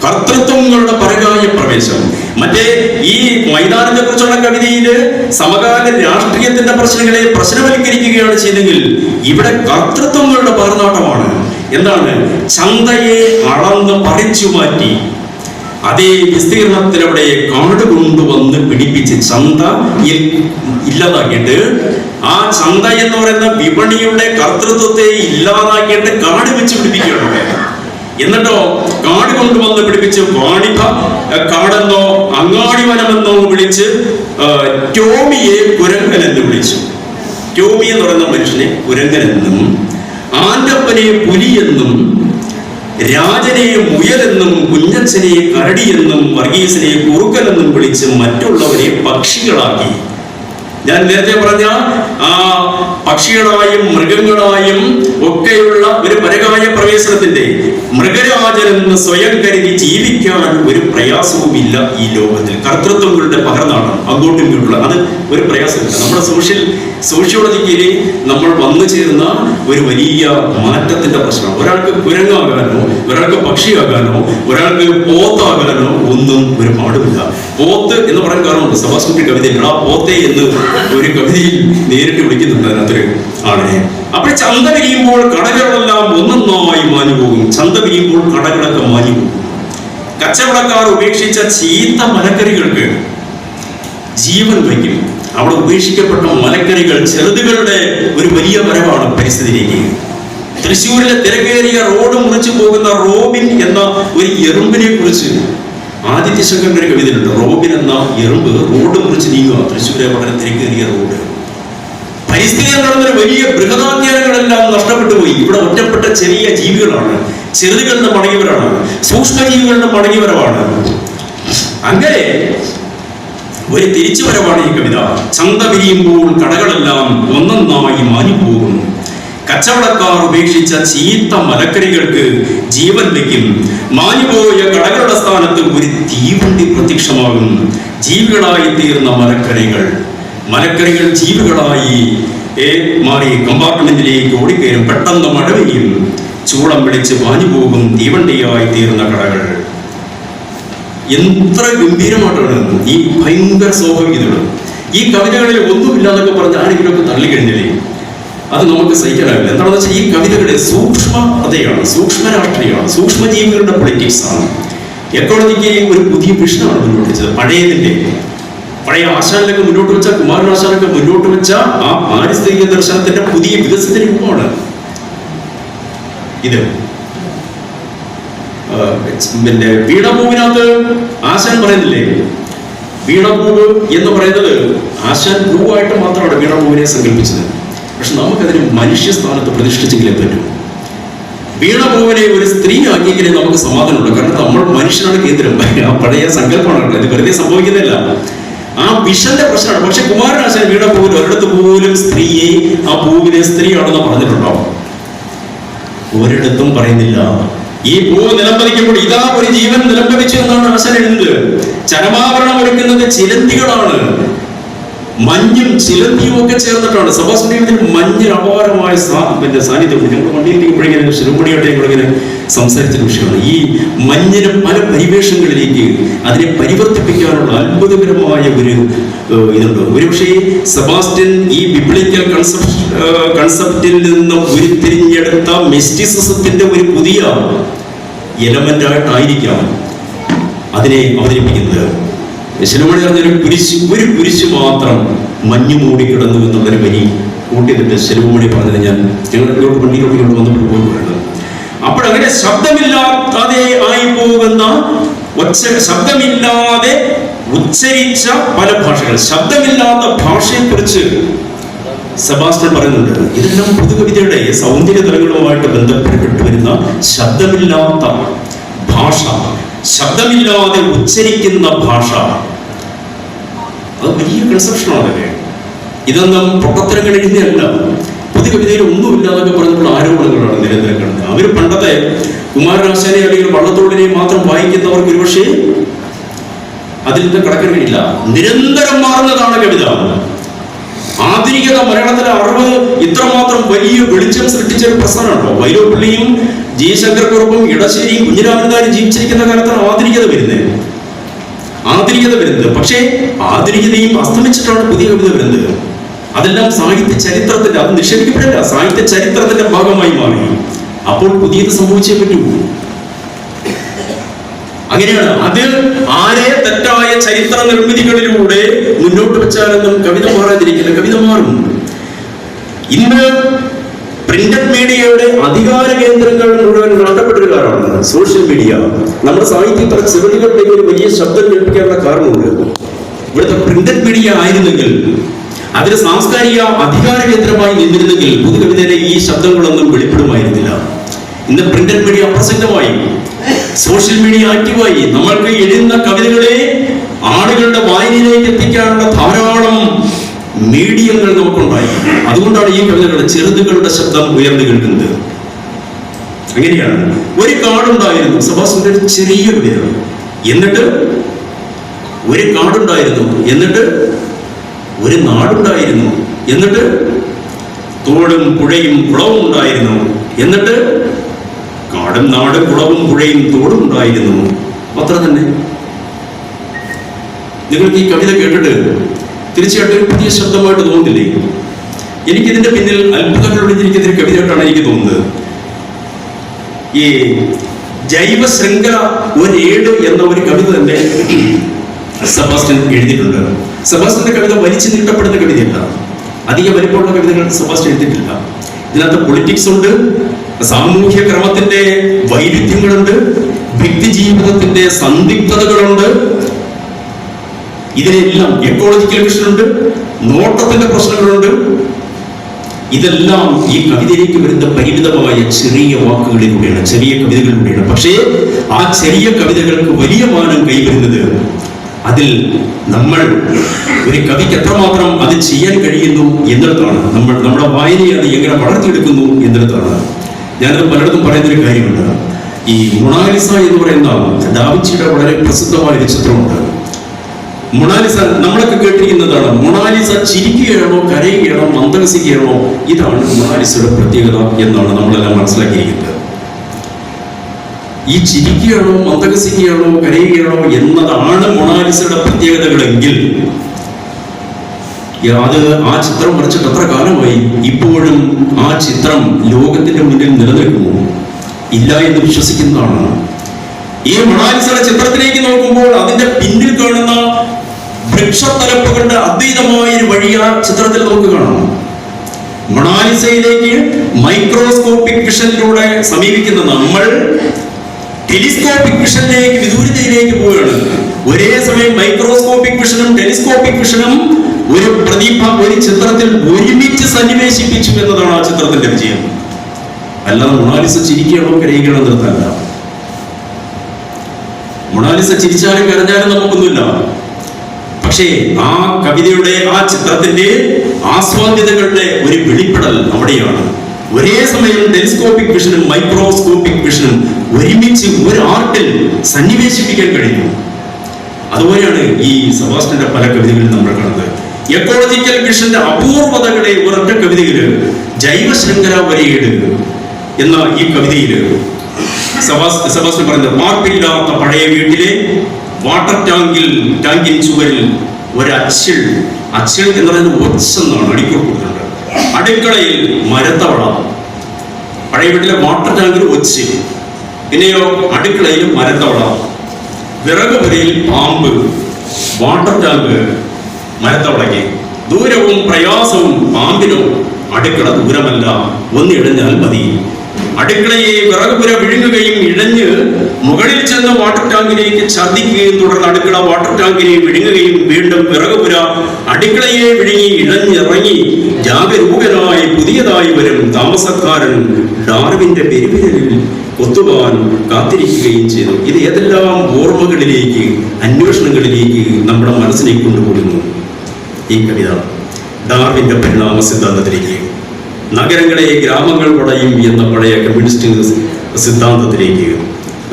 കർത്തൃത്വങ്ങളുടെ പരകായ പ്രവേശം. മറ്റേ ഈ മൈതാനത്തെ കുറിച്ചുള്ള കവിതയില് സമകാല രാഷ്ട്രീയത്തിന്റെ പ്രശ്നങ്ങളെ പ്രശ്നവൽക്കരിക്കുകയാണ് ചെയ്തെങ്കിൽ ഇവിടെ കർത്തൃത്വങ്ങളുടെ പാർനാട്ടമാണ്. എന്താണ്? ചന്തയെ അളന്ന് പറിച്ചു മാറ്റി അതേ വിസ്തീർണത്തിലവിടെ കാട് കൊണ്ടുവന്ന് പിടിപ്പിച്ച് ചന്ത ഇല്ലാതാക്കിയിട്ട്, ആ ചന്ത എന്ന് പറയുന്ന വിപണിയുടെ കർത്തൃത്വത്തെ ഇല്ലാതാക്കിയിട്ട് കാട് വെച്ച് പിടിപ്പിക്കുകയാണ്. എന്നിട്ടോ കാട് കൊണ്ടുവന്ന് പിടിപ്പിച്ച് വാണിഭ കാടെന്നോ അങ്ങാടി വനമെന്നോ വിളിച്ച് ടോമിയെ കുരങ്ങൻ എന്ന് വിളിച്ചു. ടോമി എന്ന് പറയുന്ന മനുഷ്യനെ കുരങ്ങനെന്നും, ആന്റപ്പനെ പുലിയെന്നും, രാജനെ മുയലെന്നും, കുഞ്ഞച്ചനെ കരടിയെന്നും, വർഗീസിനെ കുറുക്കനെന്നും വിളിച്ച് മറ്റുള്ളവരെ പക്ഷികളാക്കി. ഞാൻ നേരത്തെ പറഞ്ഞ ആ പക്ഷികളായും മൃഗങ്ങളായും ഒക്കെയുള്ള ഒരു പരകായ പ്രവേശനത്തിന്റെ മൃഗരാജനെന്ന് സ്വയം കരുതി ജീവിക്കാൻ ഒരു പ്രയാസവുമില്ല ഈ ലോകത്തിൽ. കർത്തൃത്വങ്ങളുടെ പകർന്നാണ് അങ്ങോട്ടും ഇങ്ങോട്ടുള്ള അത് ഒരു പ്രയാസമില്ല. നമ്മുടെ സോഷ്യോളജിക്കലി നമ്മൾ വന്നു ചേർന്ന ഒരു വലിയ മാറ്റത്തിന്റെ പ്രശ്നം. ഒരാൾക്ക് കുരങ്ങാകാനോ, ഒരാൾക്ക് പക്ഷിയാകാനോ, ഒരാൾക്ക് പോത്താകാനോ ഒന്നും ഒരു പാടുമില്ല. പോത്ത് എന്ന് പറയാൻ കാരണമുണ്ട്. സഭാസ്കുട്ടി കവിതയിൽ ആ പോത്തെ എന്ന് ഒരു കവിതയിൽ നേരിട്ട് വിളിക്കുന്നുണ്ട് അതിനകത്തൊരു ആളിനെ. അപ്പോൾ ചന്ത വിരിയുമ്പോൾ കടകളെല്ലാം ഒന്നൊന്നായി മാഞ്ഞു പോകും. ചന്ത വിരിയുമ്പോൾ കടകളൊക്കെ മാഞ്ഞു പോകും. കച്ചവടക്കാർ ഉപേക്ഷിച്ച ചീത്ത മലക്കറികൾക്ക് ജീവൻ വയ്ക്കും. അവിടെ ഉപേക്ഷിക്കപ്പെട്ട മലക്കറികൾ ചെറുതുകളുടെ ഒരു വലിയ വരവാണ് പരിസ്ഥിതിയിലേക്ക്. തൃശ്ശൂരിലെ തിരക്കേറിയ റോഡ് മുറിച്ചു പോകുന്ന റോബിൻ എന്ന ഒരു എറുമ്പിനെ കുറിച്ച് ആദിത്യ ശങ്കറിന്റെ ഒരു കവിതയുണ്ട്. റോബിൻ എന്ന എറുമ്പ് റോഡ് മുറിച്ച് നീങ്ങുക. തൃശ്ശൂരെ വളരെ തിരക്കേറിയ റോഡ്. പരിസ്ഥിതിയിൽ നടന്നൊരു വലിയ ബൃഹദാധ്യാനങ്ങളെല്ലാം നഷ്ടപ്പെട്ടു പോയി. ഇവിടെ ഒറ്റപ്പെട്ട ചെറിയ ജീവികളാണ്, ചെറുതുകളുടെ മടങ്ങിവരാണ്, സൂക്ഷ്മജീവികളുടെ മടങ്ങിവരവാണ്. അങ്ങനെ ഒരു തിരിച്ചുവരവാണ് ഈ കവിത. ചന്ത വിരിയുമ്പോൾ കടകളെല്ലാം ഒന്നൊന്നായി മാഞ്ഞു പോകും. കച്ചവടക്കാർ ഉപേക്ഷിച്ച ചീത്ത മലക്കറികൾക്ക് ജീവൻ വയ്ക്കും. മാഞ്ഞുപോയ കടകളുടെ സ്ഥാനത്ത് ഒരു തീവണ്ടി പ്രത്യക്ഷമാകും. ജീവികളായി തീർന്ന മലക്കറികൾ ജീവികളായി മാറി കമ്പാർട്ട്മെന്റിലേക്ക് ഓടിക്കയറും. പെട്ടെന്ന് മഴ പെയ്യും. ചൂളം പിടിച്ച് മാഞ്ഞു പോകും തീവണ്ടിയായി തീർന്ന കടകൾ. എത്ര ഗംഭീരമായിട്ടാണ് ഈ ഭയങ്കര സ്വാഭാവികതകൾ. ഈ കവിതകളിൽ ഒന്നുമില്ലാന്നൊക്കെ പറഞ്ഞ് ആരെങ്കിലുമൊക്കെ തള്ളിക്കഴിഞ്ഞാലേ അത് നമുക്ക് സഹിക്കാനാവില്ല. എന്താണെന്ന് വെച്ചാൽ ഈ കവിതകളുടെ സൂക്ഷ്മതയാണ്, സൂക്ഷ്മ രാഷ്ട്രീയമാണ്, സൂക്ഷ്മജീവികളുടെ പൊളിറ്റിക്സ് ആണ്. എക്കോളജിക്ക് ഒരു പുതിയ വിഷനാണ് മുന്നോട്ട് വെച്ചത്. പഴയ ആശാനിലൊക്കെ മുന്നോട്ട് വെച്ച, കുമാരൻ ആശാനൊക്കെ മുന്നോട്ട് വെച്ച ആ പാരിസ്ഥിതിക ദർശനത്തിന്റെ പുതിയ വികസിത രൂപമാണ് ഇത്. പിന്നെ വീണപൂവിനകത്ത് ആശാൻ പറയുന്നില്ലേ, വീണപൂവ് എന്ന് പറയുന്നത് ആശാൻ പൂവായിട്ട് മാത്രമാണ് വീണപൂവിനെ സങ്കല്പിച്ചത്. പക്ഷെ നമുക്കതിന് മനുഷ്യസ്ഥാനത്ത് പ്രതിഷ്ഠിച്ചെങ്കിലേ പറ്റൂ. വീണപൂവിനെ ഒരു സ്ത്രീ ആക്കിയെങ്കിലേ നമുക്ക് സമാധാനമുണ്ട്. കാരണം നമ്മൾ മനുഷ്യനാണ് കേന്ദ്രം. ആ പഴയ സങ്കല്പമാണ്, ഇത് വെറുതെ സംഭവിക്കുന്നില്ല. ആ വിഷന്റെ പ്രശ്നമാണ്. പക്ഷെ കുമാരനാശാൻ വീണപൂവിൽ ഒരിടത്ത് പോലും സ്ത്രീയെ, ആ പൂവിനെ സ്ത്രീയാണെന്ന് പറഞ്ഞിട്ടുണ്ടോ? ഒരിടത്തും പറയുന്നില്ല. ഈ പൂവ് നിലംപതിക്കുമ്പോൾ ഇതാ ഒരു ജീവൻ നിലംപതിച്ചു എന്നാണ് ആശാൻ എഴുതുന്നത്. ചരമാവരണം ഒരുക്കുന്നത് ചിലന്തികളാണ്. മഞ്ഞും ചിലന്തിയും ഒക്കെ ചേർന്നിട്ടാണ്. സഭാസ്വീകരണത്തിൽ മഞ്ഞിന് അപാരമായ സാന്നിധ്യം. ഞങ്ങൾ വണ്ടിയിലിരിക്കുമ്പോഴിങ്ങനെ ശിരോമണിയായിട്ട് ഞങ്ങളിങ്ങനെ സംസാരിച്ച വിഷയമാണ് ഈ മഞ്ഞിന് പല പരിവേഷങ്ങളിലേക്ക് അതിനെ പരിവർത്തിപ്പിക്കാനുള്ള അത്ഭുതകരമായ ഒരു ഇതുണ്ട്. ഒരുപക്ഷെ സെബാസ്റ്റ്യൻ ഈ ബിബ്ലിക്കൽ കൺസെപ്റ്റിൽ നിന്ന് ഉരുത്തിരിഞ്ഞെടുത്ത മിസ്റ്റിസിസത്തിന്റെ ഒരു പുതിയ എലമെന്റായിട്ടായിരിക്കാം അതിനെ അവതരിപ്പിക്കുന്നത്. ശിരോമണി പറഞ്ഞൊരു കുരിശ് മാത്രം മഞ്ഞു മൂടി കിടന്നു എന്നുള്ളൊരു വരി കൂട്ടിയിട്ട് ശിരോമണി പറഞ്ഞത് ഞാൻ ഞങ്ങളിലോട്ട് വണ്ടിയിലോട്ട് വന്നപ്പോൾ പോകുന്നുണ്ട്. അപ്പോഴങ്ങനെ ശബ്ദമില്ലാതെ ആയി പോകുന്ന ശബ്ദമില്ലാതെ ഉച്ചരിച്ച പല ഭാഷകൾ, ശബ്ദമില്ലാത്ത ഭാഷയെക്കുറിച്ച് സെബാസ്റ്റ്യൻ പറയുന്നുണ്ട്, ഇതെല്ലാം പുതുകവിതയുടെ സൗന്ദര്യ തലങ്ങളുമായിട്ട് ബന്ധപ്പെട്ട് വരുന്ന ശബ്ദമില്ലാത്ത ഭാഷ, ശബ്ദമില്ലാതെ ഉച്ചരിക്കുന്ന ഭാഷ. അത് വലിയ കൺസെപ്ഷനാണല്ലേ. ഇതൊന്നും പൊട്ടത്തരങ്ങൾ എഴുതിയല്ല. പുതുകവിതയിൽ ഒന്നുമില്ലാതൊക്കെ പറഞ്ഞിട്ടുള്ള ആരോപണങ്ങളാണ് നിരന്തരം കാണുന്നത്. അവർ പണ്ടത്തെ കുമാരനാശാനെ അല്ലെങ്കിൽ വള്ളത്തോളിനെ മാത്രം വായിക്കുന്നവർക്ക് ഒരുപക്ഷെ അതിൽ നിന്ന് കടക്കാൻ കഴിയില്ല. നിരന്തരം മാറുന്നതാണ് കവിത. ആധുനികത മലയാളത്തിലെ അറിവ് ഇത്രമാത്രം വലിയ വെളിച്ചം സൃഷ്ടിച്ച ഒരു പ്രസ്ഥാനമാണോ? വൈലോപ്പിള്ളിയും ജി ശങ്കർക്കുറുപ്പും ഇടശ്ശേരിയും കുഞ്ഞിരാമൻകാരും ജീവിച്ചിരിക്കുന്ന കാലത്താണ് ആധുനികത വരുന്നത്. പക്ഷേ ആധുനികതയും അസ്തമിച്ചിട്ടാണ് പുതിയ കവിത വരുന്നത്. അതെല്ലാം സാഹിത്യ ചരിത്രത്തിന്റെ, അത് നിഷേധിക്കപ്പെടില്ല, സാഹിത്യ ചരിത്രത്തിന്റെ ഭാഗമായി മാറി. അപ്പോൾ പുതിയത് സംഭവിച്ചേ പറ്റൂ. അങ്ങനെയാണ്. അത് ആരെ തെറ്റായ ചരിത്ര നിർമ്മിതികളിലൂടെ മുന്നോട്ട് വെച്ചാലൊന്നും കവിത മാറാതിരിക്കില്ല. കവിത മാറും. ഇന്ന് പ്രിന്റഡ് മീഡിയയുടെ അധികാര കേന്ദ്രങ്ങൾ മുഴുവൻ നഷ്ടപ്പെട്ടൊരു കാലമാണ് സോഷ്യൽ മീഡിയ. നമ്മുടെ സാഹിത്യ ചെറുതികളിലേക്ക് ഒരു വലിയ ശബ്ദം കേൾപ്പിക്കാനുള്ള കാരണമുണ്ട്. ഇവിടുത്തെ പ്രിന്റഡ് മീഡിയ ആയിരുന്നെങ്കിൽ, അതിന് സാംസ്കാരിക അധികാര കേന്ദ്രമായി നിന്നിരുന്നെങ്കിൽ പുതുകവിതയിലെ ഈ ശബ്ദങ്ങളൊന്നും വെളിപ്പെടുമായിരുന്നില്ല. ഇന്ന് പ്രിന്റഡ് മീഡിയ അപ്രസക്തമായി, സോഷ്യൽ മീഡിയ ആക്റ്റീവായി. നമ്മൾക്ക് എഴുതുന്ന കവിതകളെ ആളുകളുടെ വായനയിലേക്ക് എത്തിക്കാനുള്ള ധാരാളം മീഡിയങ്ങൾ നമുക്കുണ്ടായി. അതുകൊണ്ടാണ് ഈ കവിതകളുടെ ചെറുതുകളുടെ ശബ്ദം ഉയർന്നു കേൾക്കുന്നത്. അങ്ങനെയാണ്. ഒരു കാടുണ്ടായിരുന്നു, സെബാസ്റ്റ്യന്റെ ഒരു ചെറിയ കവിത. എന്നിട്ട് ഒരു കാടുണ്ടായിരുന്നു, എന്നിട്ട് ഒരു നാടുണ്ടായിരുന്നു, എന്നിട്ട് തോടും പുഴയും കുളവും ഉണ്ടായിരുന്നു, എന്നിട്ട് കാടും നാടും കുളവും പുഴയും തോടും ഉണ്ടായിരുന്നു. അത്ര തന്നെ. നിങ്ങൾക്ക് ഈ കവിത കേട്ടിട്ട് തീർച്ചയായിട്ടും ഒരു പുതിയ ശബ്ദമായിട്ട് തോന്നുന്നില്ലേ? എനിക്കിതിന്റെ പിന്നിൽ അത്ഭുതങ്ങൾ ഒളിഞ്ഞിരിക്കുന്ന ഒരു കവിതയായിട്ടാണ് എനിക്ക് തോന്നുന്നത്. ഈ ജൈവ ശൃംഖല ഒരേട് എന്ന ഒരു കവിത തന്നെ സെബാസ്റ്റ്യൻ എഴുതിയിട്ടുണ്ട്. സെബാസ്റ്റ്യന്റെ കവിത വലിച്ചു നീട്ടപ്പെടുന്ന കവിതയല്ല. അധിക വലിപ്പമുള്ള കവിതകൾ സെബാസ്റ്റ്യൻ എഴുതിയിട്ടില്ല. ഇതിനകത്ത് പൊളിറ്റിക്സ് ഉണ്ട്, സാമൂഹ്യ ക്രമത്തിന്റെ വൈരുദ്ധ്യങ്ങളുണ്ട്, വ്യക്തി ജീവിതത്തിന്റെ സന്ദിഗ്ധതകളുണ്ട്, ഇതിനെല്ലാം എക്കോളജിക്കൽ പ്രശ്നമുണ്ട്, നോട്ടത്തിന്റെ പ്രശ്നങ്ങളുണ്ട്. ഇതെല്ലാം ഈ കവിതയിലേക്ക് വരുന്ന പരിമിതമായ ചെറിയ വാക്കുകളിലൂടെയാണ്, ചെറിയ കവിതകളിലൂടെയാണ്. പക്ഷേ ആ ചെറിയ കവിതകൾക്ക് വലിയ മാനം കൈവരുന്നത് അതിൽ നമ്മൾ ഒരു കവിക്ക് എത്രമാത്രം അത് ചെയ്യാൻ കഴിയുന്നു എന്നിടത്താണ്. നമ്മുടെ വായനയെ അത് എങ്ങനെ വളർത്തിയെടുക്കുന്നു എന്നിടത്താണ്. ഞാനത് പലയിടത്തും പറയുന്നൊരു കാര്യമുണ്ട്. ഈ മൊണാലിസ എന്ന് പറയുന്ന ഡാവിഞ്ചിയുടെ വളരെ പ്രസിദ്ധമായ ഒരു ചിത്രമുണ്ട്. മൊണാലിസ നമ്മളൊക്കെ കേട്ടിരിക്കുന്നതാണ്. മൊണാലിസ ചിരിക്കുകയാണോ കരയുകയാണോ മന്ദഹസിക്കുകയാണോ, ഇതാണ് മൊണാലിസയുടെ പ്രത്യേകത എന്നാണ് നമ്മളെല്ലാം മനസ്സിലാക്കിയിരിക്കുന്നത്. ഈ ചിരിക്കുകയാണോ മന്ദഹസിക്കുകയാണോ കരയുകയാണോ എന്നതാണ് മൊണാലിസയുടെ പ്രത്യേകതകളെങ്കിൽ അത് ആ ചിത്രം വരച്ചിട്ട് എത്ര കാലമായി? ഇപ്പോഴും ആ ചിത്രം ലോകത്തിന്റെ മുന്നിൽ നിലനിൽക്കുമോ? ഇല്ല എന്ന് വിശ്വസിക്കുന്നതാണ്. ഈ മൊണാലിസയുടെ ചിത്രത്തിലേക്ക് നോക്കുമ്പോൾ അതിന്റെ പിന്നിൽ കാണുന്ന വൃക്ഷത്തലപ്പുകളുടെ അദ്വൈതമായ ഒരു വഴി ആ ചിത്രത്തിൽ നമുക്ക് കാണാം. മൊണാലിസയിലേക്ക് മൈക്രോസ്കോപ്പിക് വിഷനിലൂടെ സമീപിക്കുന്ന നമ്മൾ ടെലിസ്കോപ്പിക് വിഷനിലേക്ക്, വിദൂരതയിലേക്ക് പോവുകയാണ്. ഒരേ സമയം മൈക്രോസ്കോപ്പിക് വിഷനും ടെലിസ്കോപ്പിക് വിഷനും ഒരു ചിത്രത്തിൽ ഒരുമിച്ച് സന്നിവേശിപ്പിച്ചു എന്നതാണ് ആ ചിത്രത്തിന്റെ വിജയം. അല്ലാതെ മൊണാലിസ ചിരിക്കണോ കരയുകയാണോ നിർത്തല്ല. മൊണാലിസ ചിരിച്ചാലും കരഞ്ഞാലും നമുക്കൊന്നുമില്ല. പക്ഷേ ആ കവിതയുടെ, ആ ചിത്രത്തിന്റെ ആസ്വാദ്യതകളുടെ ഒരു വെളിപ്പെടൽ അവിടെയാണ്. ഒരേ സമയം ടെലിസ്കോപ്പിക് വിഷനും മൈക്രോസ്കോപ്പിക് വിഷനും ഒരുമിച്ച് ഒരു ആർട്ടിൽ സന്നിവേശിപ്പിക്കാൻ കഴിയും. അതുപോലെയാണ് ഈ സെബാസ്റ്റ്യന്റെ പല കവിതകളിൽ നമ്മൾ കാണുന്നത്. എക്കോളജിക്കൽ വിഷന്റെ അപൂർവതകളെ ഒരൊറ്റ കവിതയില് ജൈവ ശൃംഖല വരേട് എന്ന ഈ കവിതയില് സെബാസ്റ്റ്യൻ പറയുന്നത്, മാർപ്പില്ലാത്ത പഴയ വീട്ടിലെ വാട്ടർ ടാങ്കിൻ ചുവരിൽ ഒരു അച്ചിൽ എന്ന് പറയുന്നത് ഒച്ചെന്നാണ് അടിക്കൂർ കൊടുത്തിട്ടുണ്ട്. അടുക്കളയിൽ മരത്തവള. പഴയ വീട്ടിലെ വാട്ടർ ടാങ്കിൽ ഒച്ച്, പിന്നെയോ അടുക്കളയിൽ മരത്തവള, വിറക് പുരയിൽ പാമ്പ്, വാട്ടർ ടാങ്ക് മരത്തവളയ്ക്ക്. ദൂരവും പ്രയാസവും പാമ്പിനോ അടുക്കള ദൂരമല്ല, ഒന്നിടഞ്ഞാൽ മതി. അടുക്കളയെ വിറകുപുര വിഴുങ്ങുകയും ഇഴഞ്ഞ് മുകളിൽ ചെന്ന് വാട്ടർ ടാങ്കിലേക്ക് ഛർദ്ദിക്കുകയും തുടർന്ന് അടുക്കള വാട്ടർ ടാങ്കിനെ വിഴുങ്ങുകയും വീണ്ടും വിറകുപുര അടുക്കളയെ വിഴുങ്ങി ഇഴഞ്ഞിറങ്ങി ജാഗരൂകനായി പുതിയതായി വരും താമസക്കാരൻ ഡാർവിന്റെ പെരുവിരലിൽ ഒത്തുവാൻ കാത്തിരിക്കുകയും ചെയ്തു. ഇത് ഏതെല്ലാം ഓർമ്മകളിലേക്ക്, അന്വേഷണങ്ങളിലേക്ക് നമ്മുടെ മനസ്സിനെ കൊണ്ടുപോകുന്നു ഈ കവിത. ഡാർവിന്റെ പരിണാമ സിദ്ധാന്തത്തിലേക്ക്, നഗരങ്ങളെ ഗ്രാമങ്ങൾ പടയും എന്ന പഴയ കമ്മ്യൂണിസ്റ്റ് സിദ്ധാന്തത്തിലേക്ക്,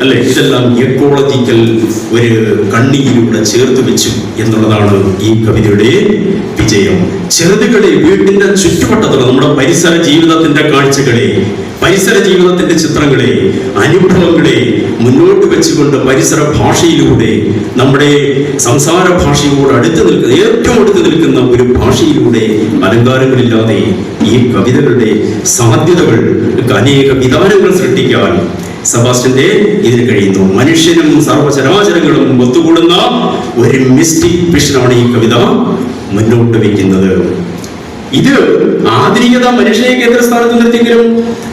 അല്ലെ? ഇതെല്ലാം എക്കോളജിക്കൽ ഒരു കണ്ണിയിലൂടെ ചേർത്ത് വെച്ചു എന്നുള്ളതാണ് ഈ കവിതയുടെ വിജയം. ചെറുതുകളെ, വീട്ടിന്റെ ചുറ്റുവട്ടത്തുള്ള നമ്മുടെ പരിസര ജീവിതത്തിന്റെ കാഴ്ചകളെ, പരിസര ജീവിതത്തിന്റെ ചിത്രങ്ങളെ, അനുഭവങ്ങളെ മുന്നോട്ട് വെച്ചുകൊണ്ട് പരിസര ഭാഷയിലൂടെ, നമ്മുടെ സംസാര ഭാഷയോട് ഏറ്റവും അടുത്ത് നിൽക്കുന്ന ഒരു ഭാഷയിലൂടെ, അലങ്കാരങ്ങളില്ലാതെ ഈ കവിതകളുടെ സാധ്യതകൾ, അനേക വിധാനങ്ങൾ സൃഷ്ടിക്കാൻ സെബാസ്റ്റ്യന്റെ ഇതിന് കഴിയുന്നു. മനുഷ്യനും സർവചരാചരങ്ങളും ഒത്തുകൂടുന്ന ഒരു മിസ്റ്റിക് വിഷനാണ് ഈ കവിത മുന്നോട്ട് വെക്കുന്നത്. ഇത് ആധുനികത മനുഷ്യനെ കേന്ദ്രസ്ഥാനത്ത് നിർത്തിയെങ്കിലും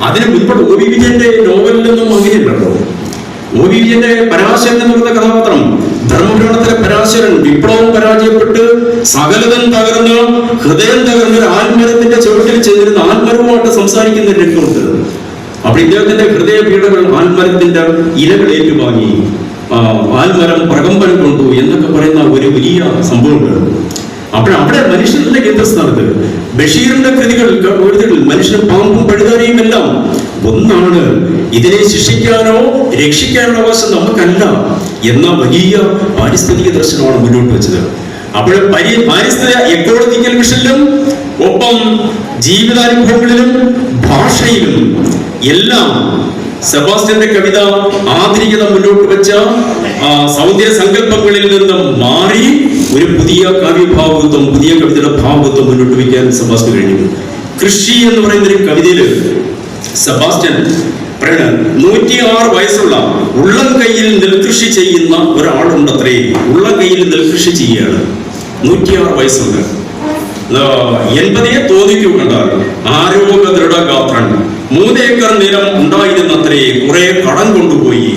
അതിന് മുൻപ് ഒ വി വിജയന്റെ നോവലിലൊന്നും അങ്ങനെയുണ്ടല്ലോ. ഒ വി വിജയന്റെ പരാശരൻ എന്ന് പറയുന്ന കഥാപാത്രം, ധർമ്മപുരാണത്തിലെ പരാശരൻ വിപ്ലവം പരാജയപ്പെട്ട് സകലതൻ തകർന്ന് ഹൃദയം തകർന്ന് ഒരു ആൽമരത്തിന്റെ ചുവട്ടിൽ ചെന്നിരുന്ന ആൽമരവുമായിട്ട് സംസാരിക്കുന്ന രംഗമുണ്ട്. അപ്പോൾ ഇദ്ദേഹത്തിന്റെ ഹൃദയ പീഡകൾ ആൽമരത്തിന്റെ ഇലകൾ ഏറ്റുവാങ്ങി, ആൽമരം പ്രകമ്പനം കൊണ്ടു എന്നൊക്കെ പറയുന്ന ഒരു വലിയ സംഭവമുണ്ട്. അപ്പോൾ അവിടെ മനുഷ്യരുടെ കേന്ദ്രസ്ഥാനത്ത് ബഷീറിന്റെ കൃതികൾ മനുഷ്യനും പാമ്പും പഴുതാരയും എല്ലാം ഒന്നാണ്. ഇതിനെ ശിക്ഷിക്കാനോ രക്ഷിക്കാനോ അവകാശം നമുക്കല്ല എന്ന വലിയ പാരിസ്ഥിതിക ദർശനമാണ് മുന്നോട്ട് വെച്ചത്. അപ്പോൾ പാരിസ്ഥിതിക എക്കോളജിക്കൽ വിഷനിലും ഒപ്പം ജീവിതാനുഭവങ്ങളിലും ഭാഷയിലും എല്ലാം സെബാസ്റ്റ്യന്റെ കവിത ആധുനികത മുന്നോട്ട് വെച്ച സൗന്ദര്യ സങ്കല്പങ്ങളിൽ നിന്നും മാറി ഒരു പുതിയ കാവ്യഭാവുകത്വം, പുതിയ കവിതയുടെ ഭാവുകത്വം മുന്നോട്ട് വയ്ക്കാൻ സെബാസ്റ്റ്യൻ കഴിഞ്ഞു. കൃഷി എന്ന് പറയുന്ന ഒരു കവിതയില് സെബാസ്റ്റ്യൻ 106 വയസ്സുള്ള ഉള്ളം കയ്യിൽ നെൽകൃഷി ചെയ്യുന്ന ഒരാളുണ്ടത്രേ. ഉള്ളം കയ്യിൽ നെൽകൃഷി ചെയ്യുകയാണ്, 106 വയസ്സുണ്ട്. 80 തോന്നിക്കു കണ്ടാൽ ആരോഗ്യ ദൃഢഗാത്രൻ. 3 ഏക്കർ നിലം ഉണ്ടായിരുന്നത്രേ, കുറെ കടം കൊണ്ടുപോയി.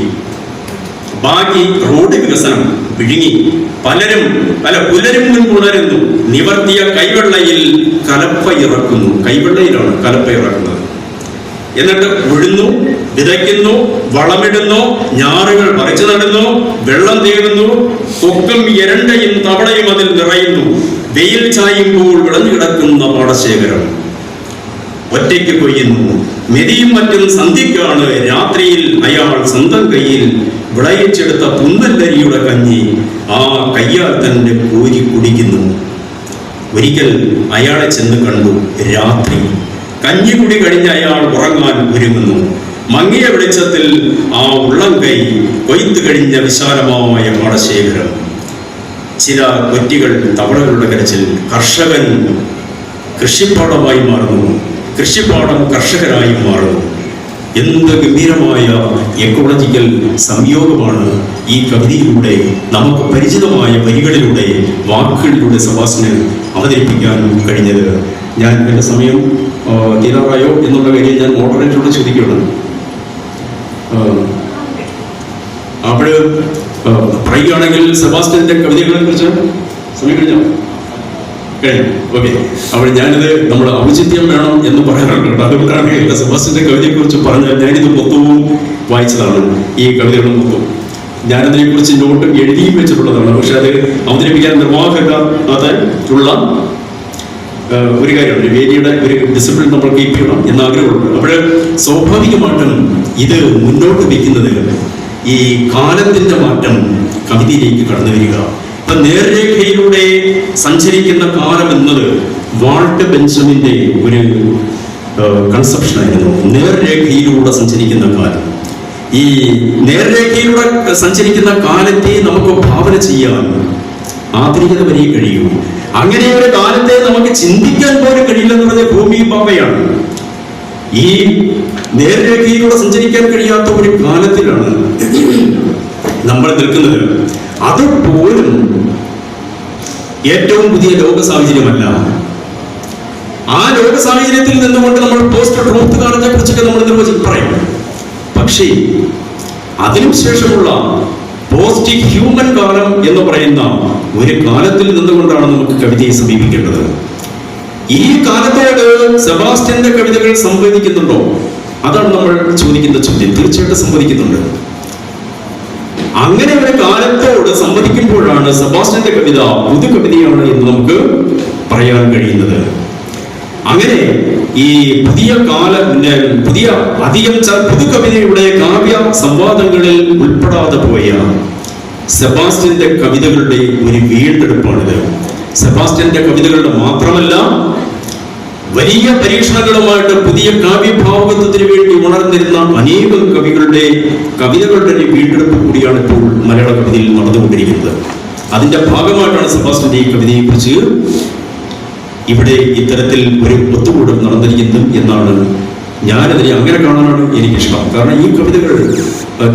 ബാക്കി റോഡ് വികസനം വിഴുങ്ങി. പുലരും മുൻപുണരുന്നു. നിവർത്തിയ കൈവെള്ളയിൽ കലപ്പ ഇറക്കുന്നു. കൈവെള്ളയിലാണ് കലപ്പ ഇറക്കുന്നത്. എന്നിട്ട് ഉഴുന്നു, വിതയ്ക്കുന്നു, വളമിടുന്നു, ഞാറുകൾ പറിച്ചു നടുന്നു, വെള്ളം തേടുന്നു, കൊക്കും എരണ്ടയും തവളയും അതിൽ നിറയുന്നു. വെയിൽ ചായുമ്പോൾ വിളഞ്ഞു കിടക്കുന്ന പാടശേഖരം. ഒറ്റയ്ക്ക് കൊയ്യുന്നു. മെതിയും മറ്റും സന്ധ്യയ്ക്കാണ്. രാത്രിയിൽ അയാൾ സ്വന്തം കയ്യിൽ വിളയിച്ചെടുത്ത പുന്നല്ലരിയുടെ കഞ്ഞി ആ കയ്യാൽ തന്നെ കോരി കുടിക്കുന്നു. ഒരിക്കൽ അയാളെ ചെന്ന് കണ്ടു. രാത്രി കഞ്ഞിക്കുടി കഴിഞ്ഞ് അയാൾ ഉറങ്ങാൻ ഒരുങ്ങുന്നു. മങ്ങിയ വെളിച്ചത്തിൽ ആ ഉള്ളം കൈ കൊയ്ത്തു കഴിഞ്ഞ വിശാലമായ പാടശേഖരം. ചില കൊറ്റികൾ, തവളകളുടെ കരച്ചിൽ. കർഷകൻ കൃഷിപ്പാടമായി മാറുന്നു, കൃഷിപ്പാടം കർഷകരായി മാറുന്നു. എന്ത് ഗംഭീരമായ എക്കോളജിക്കൽ സംയോഗമാണ് ഈ കവിതയിലൂടെ, നമുക്ക് പരിചിതമായ വരികളിലൂടെ, വാക്കുകളിലൂടെ സെബാസ്റ്റ്യന് അവതരിപ്പിക്കാൻ കഴിഞ്ഞത്. ഞാൻ എൻ്റെ സമയം തീരാറായോ എന്നുള്ള കാര്യം ഞാൻ മോഡറേറ്ററോട് ചോദിക്കുകയാണ്. അപ്പോൾ പറയുകയാണെങ്കിൽ സെബാസ്റ്റ്യന്റെ കവിതകളെ കുറിച്ച് സമയം കഴിഞ്ഞോ? കഴിഞ്ഞു. ഓക്കെ. അപ്പോൾ ഞാനിത് നമ്മൾ ഔചിത്യം വേണം എന്ന് പറയാറുണ്ട്. അതുകൊണ്ടാണ് സെബാസ്റ്റ്യന്റെ കവിതയെ കുറിച്ച് പറഞ്ഞാൽ ഞാനിത് മൊത്തവും വായിച്ചതാണ്. ഈ കവിതകളും മൊത്തവും ഞാനതിനെ കുറിച്ച് നോട്ട് എഴുതിയും വെച്ചിട്ടുള്ളതാണ്. പക്ഷെ അത് അവതരിപ്പിക്കാൻ നിർവാഹകത്തുള്ള ഒരു കാര്യമുണ്ട്. വേദിയുടെ ഒരു ഡിസിപ്ലിൻ നമ്മൾ കീപ്പ് ചെയ്യണം എന്ന് ആഗ്രഹമുണ്ട്. അപ്പോൾ സ്വാഭാവികമായിട്ടും ഇത് മുന്നോട്ട് വയ്ക്കുന്നത് ഈ കാലത്തിന്റെ മാറ്റം കവിതയിലേക്ക് കടന്നു വരിക. ഇപ്പൊ നേർരേഖയിലൂടെ സഞ്ചരിക്കുന്ന കാലം എന്നത് വാൾട്ട് ബെഞ്ചമിന്റെ ഒരു കൺസെപ്ഷൻ ആയിരുന്നു. നേർരേഖയിലൂടെ സഞ്ചരിക്കുന്ന കാലം. ഈ നേർരേഖയിലൂടെ സഞ്ചരിക്കുന്ന കാലത്തെ നമുക്ക് ഭാവന ചെയ്യാൻ ആധുനികത വരെ കഴിയും. അങ്ങനെ ഒരു കാലത്തെ നമുക്ക് ചിന്തിക്കാൻ പോലും കഴിയില്ലെന്ന് പറഞ്ഞ ഭൂമി പാവയാണ്. ഈ നേർരേഖയിലൂടെ സഞ്ചരിക്കാൻ കഴിയാത്ത ഒരു കാലത്തിലാണ് നമ്മൾ നിൽക്കുന്നത്. അതുപോലും ഏറ്റവും പുതിയ ലോക സാഹചര്യമല്ല. ആ ലോക സാഹചര്യത്തിൽ നിന്നുകൊണ്ട് നമ്മൾ പോസ്റ്റ് ട്രൂത്ത് കാലത്തെ കുറിച്ചൊക്കെ നമ്മൾ പറയും. പക്ഷേ അതിനു ശേഷമുള്ള പോസ്റ്റ് ഹ്യൂമൻ കാലം എന്ന് പറയുന്ന ഒരു കാലത്തിൽ നിന്നുകൊണ്ടാണ് നമുക്ക് കവിതയെ സമീപിക്കേണ്ടത്. ഈ കാലത്തോട് സെബാസ്റ്റ്യന്റെ കവിതകൾ സംവദിക്കുന്നുണ്ടോ? അതാണ് നമ്മൾ ചോദിക്കുന്ന ചോദ്യം. തീർച്ചയായിട്ടും സംവദിക്കുന്നുണ്ട്. അങ്ങനെ ഒരു കാലത്തോട് സംവദിക്കുമ്പോഴാണ് സെബാസ്റ്റ്യന്റെ കവിത പുതു കവിതയാണ് എന്ന് നമുക്ക് പറയാൻ കഴിയുന്നത്. അങ്ങനെ ഈ പുതിയ അധികം പുതു കവിതയുടെ കാവ്യ സംവാദങ്ങളിൽ ഉൾപ്പെടാതെ പോയ സെബാസ്റ്റ്യന്റെ കവിതകളുടെ ഒരു വീണ്ടെടുപ്പാണിത്. സെബാസ്റ്റ്യന്റെ കവിതകളുടെ മാത്രമല്ല, വലിയ പരീക്ഷണങ്ങളുമായിട്ട് പുതിയ കാവ്യഭാവകത്വത്തിന് വേണ്ടി ഉണർന്നിരുന്ന അനേകം കവിതകളുടെ വീണ്ടെടുപ്പ് കൂടിയാണ് ഇപ്പോൾ മലയാള കവിതയിൽ നടന്നുകൊണ്ടിരിക്കുന്നത്. അതിന്റെ ഭാഗമായിട്ടാണ് സെബാസ്റ്റ്യന്റെ ഈ കവിതയെ കുറിച്ച് ഇവിടെ ഇത്തരത്തിൽ ഒരു ഒത്തുകൂടൽ നടന്നിരിക്കുന്നു എന്നാണ് ഞാനതിനെ അങ്ങനെ കാണാനാണ് എനിക്കിഷ്ടം. കാരണം ഈ കവിതകൾ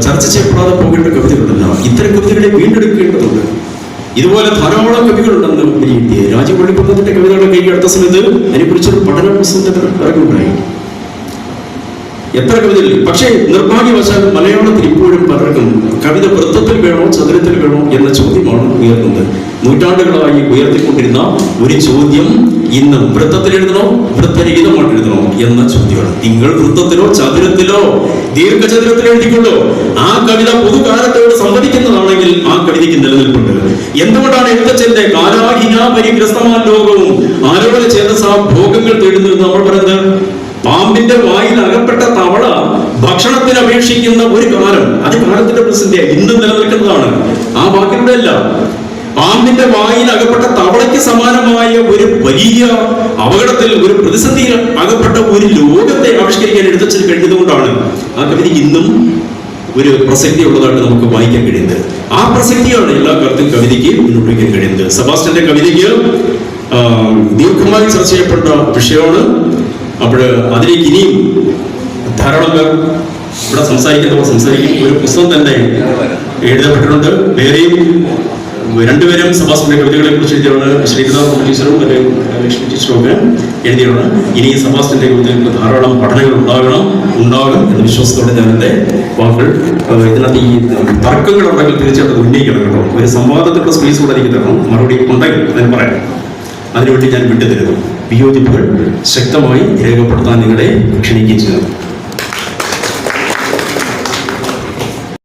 ചർച്ച ചെയ്യപ്പെടാതെ പോകേണ്ട കവിതകളല്ല. ഇത്തരം കവിതകളെ വീണ്ടെടുക്കേണ്ടതുണ്ട്. ഇതുപോലെ ധാരാളം കവികളുണ്ടെന്ന് എഴുതിയ രാജവള്ളിക്കുന്നതിന്റെ കവിതകളെ കൈ അടുത്ത സമയത്ത് അതിനെക്കുറിച്ചൊരു പഠന പുസ്തകത്തിൽ ഇറങ്ങുണ്ടായി. എത്ര കവിതകൾ. പക്ഷേ നിർഭാഗ്യവശാൽ മലയാളത്തിൽ ഇപ്പോഴും പലർക്കും കവിത വൃത്തത്തിൽ വേണോ ചതുരത്തിൽ വേണോ എന്ന ചോദ്യമാണ് ഉയർന്നത്. നൂറ്റാണ്ടുകളായി ഉയർത്തിക്കൊണ്ടിരുന്ന ഒരു ചോദ്യം ഇന്ന് വൃത്തത്തിൽ എഴുതണോ വൃത്തരഹിതമായിട്ട് എഴുതണോ എന്ന ചോദ്യമാണ്. നിങ്ങൾ വൃത്തത്തിലോ ചതുരത്തിലോ ദീർഘചതുരത്തിലോ എഴുതിക്കൊള്ളോ. ആ കവിത പൊതുകാലത്തോട് സംവദിക്കുന്നതാണെങ്കിൽ ആ കവിതയ്ക്ക് നിലനിൽപ്പുണ്ട്. എന്തുകൊണ്ടാണ് എഴുത്തച്ഛന്റെ കാലാഹീന പരിഗ്രസ്തമാ ലോകവും ആലോചന ചേതസ ഭോഗങ്ങൾ തേടുന്നു എന്ന് നമ്മൾ പറയുന്നത്? പാമ്പിന്റെ വായിൽ അകപ്പെട്ട തവള ഭക്ഷണത്തിന് അപേക്ഷിക്കുന്ന ഒരു കാലം, അത് കാലത്തിന്റെ പ്രസിദ്ധിയ ഇന്നും നിലനിൽക്കുന്നതാണ്. ആ വാക്കിലൂടെ അല്ല, പാമ്പിന്റെ വായിൽ അകപ്പെട്ട തവളയ്ക്ക് സമാനമായ ഒരു വലിയ അപകടത്തിൽ, ഒരു പ്രതിസന്ധിയിൽ അകപ്പെട്ട ഒരു ലോകത്തെ ആവിഷ്കരിക്കാൻ എഴുത്തച്ഛന് കഴിഞ്ഞതുകൊണ്ടാണ് ആ കവിത ഇന്നും ഒരു പ്രസക്തി ഉള്ളതായിട്ട് നമുക്ക് വായിക്കാൻ കഴിയുന്നത്. ആ പ്രസക്തിയാണ് എല്ലാ കാലത്തും കവിതയ്ക്ക് മുന്നോട്ട് വയ്ക്കാൻ കഴിയുന്നത്. സെബാസ്റ്റ്യന്റെ കവിതയ്ക്ക് ദീർഘമായി ചർച്ച ചെയ്യപ്പെട്ട വിഷയമാണ്. അപ്പോൾ അതിലേക്ക് ഇനിയും ധാരാളം പേർ ഇവിടെ സംസാരിക്കും. ഒരു പുസ്തകം തന്നെ എഴുതപ്പെട്ടിട്ടുണ്ട്. വേറെയും രണ്ടുപേരും സെബാസ്റ്റ്യന്റെ കവിതകളെ കുറിച്ച് എഴുതിയാണ്. ശ്രീനാഥ് ടീച്ചറും ലക്ഷ്മി ടീച്ചറും ഒക്കെ എഴുതിയാണ്. ഇനി സെബാസ്റ്റ്യന്റെ കവിതകൾക്ക് ധാരാളം പഠനങ്ങൾ ഉണ്ടാകും എന്ന വിശ്വാസത്തോടെ ഞാൻ എൻ്റെ വാക്കുകൾ ഇതിനകത്ത് ഈ തർക്കങ്ങൾ ഉണ്ടെങ്കിൽ തീർച്ചയായിട്ടും ഉന്നയിക്കണം കേട്ടോ. ഒരു സംവാദത്തിലുള്ള സ്പേസ് കൂടെ എനിക്ക് തരണം. മറുപടി ഉണ്ടെങ്കിൽ അതിന് പറയാം. അതിനുവേണ്ടി ഞാൻ വിട്ടുതരുന്നു. വിയോജിപ്പുകൾ ശക്തമായി രേഖപ്പെടുത്താൻ നിങ്ങളെ ക്ഷണിക്കുകയും ചെയ്യുന്നു.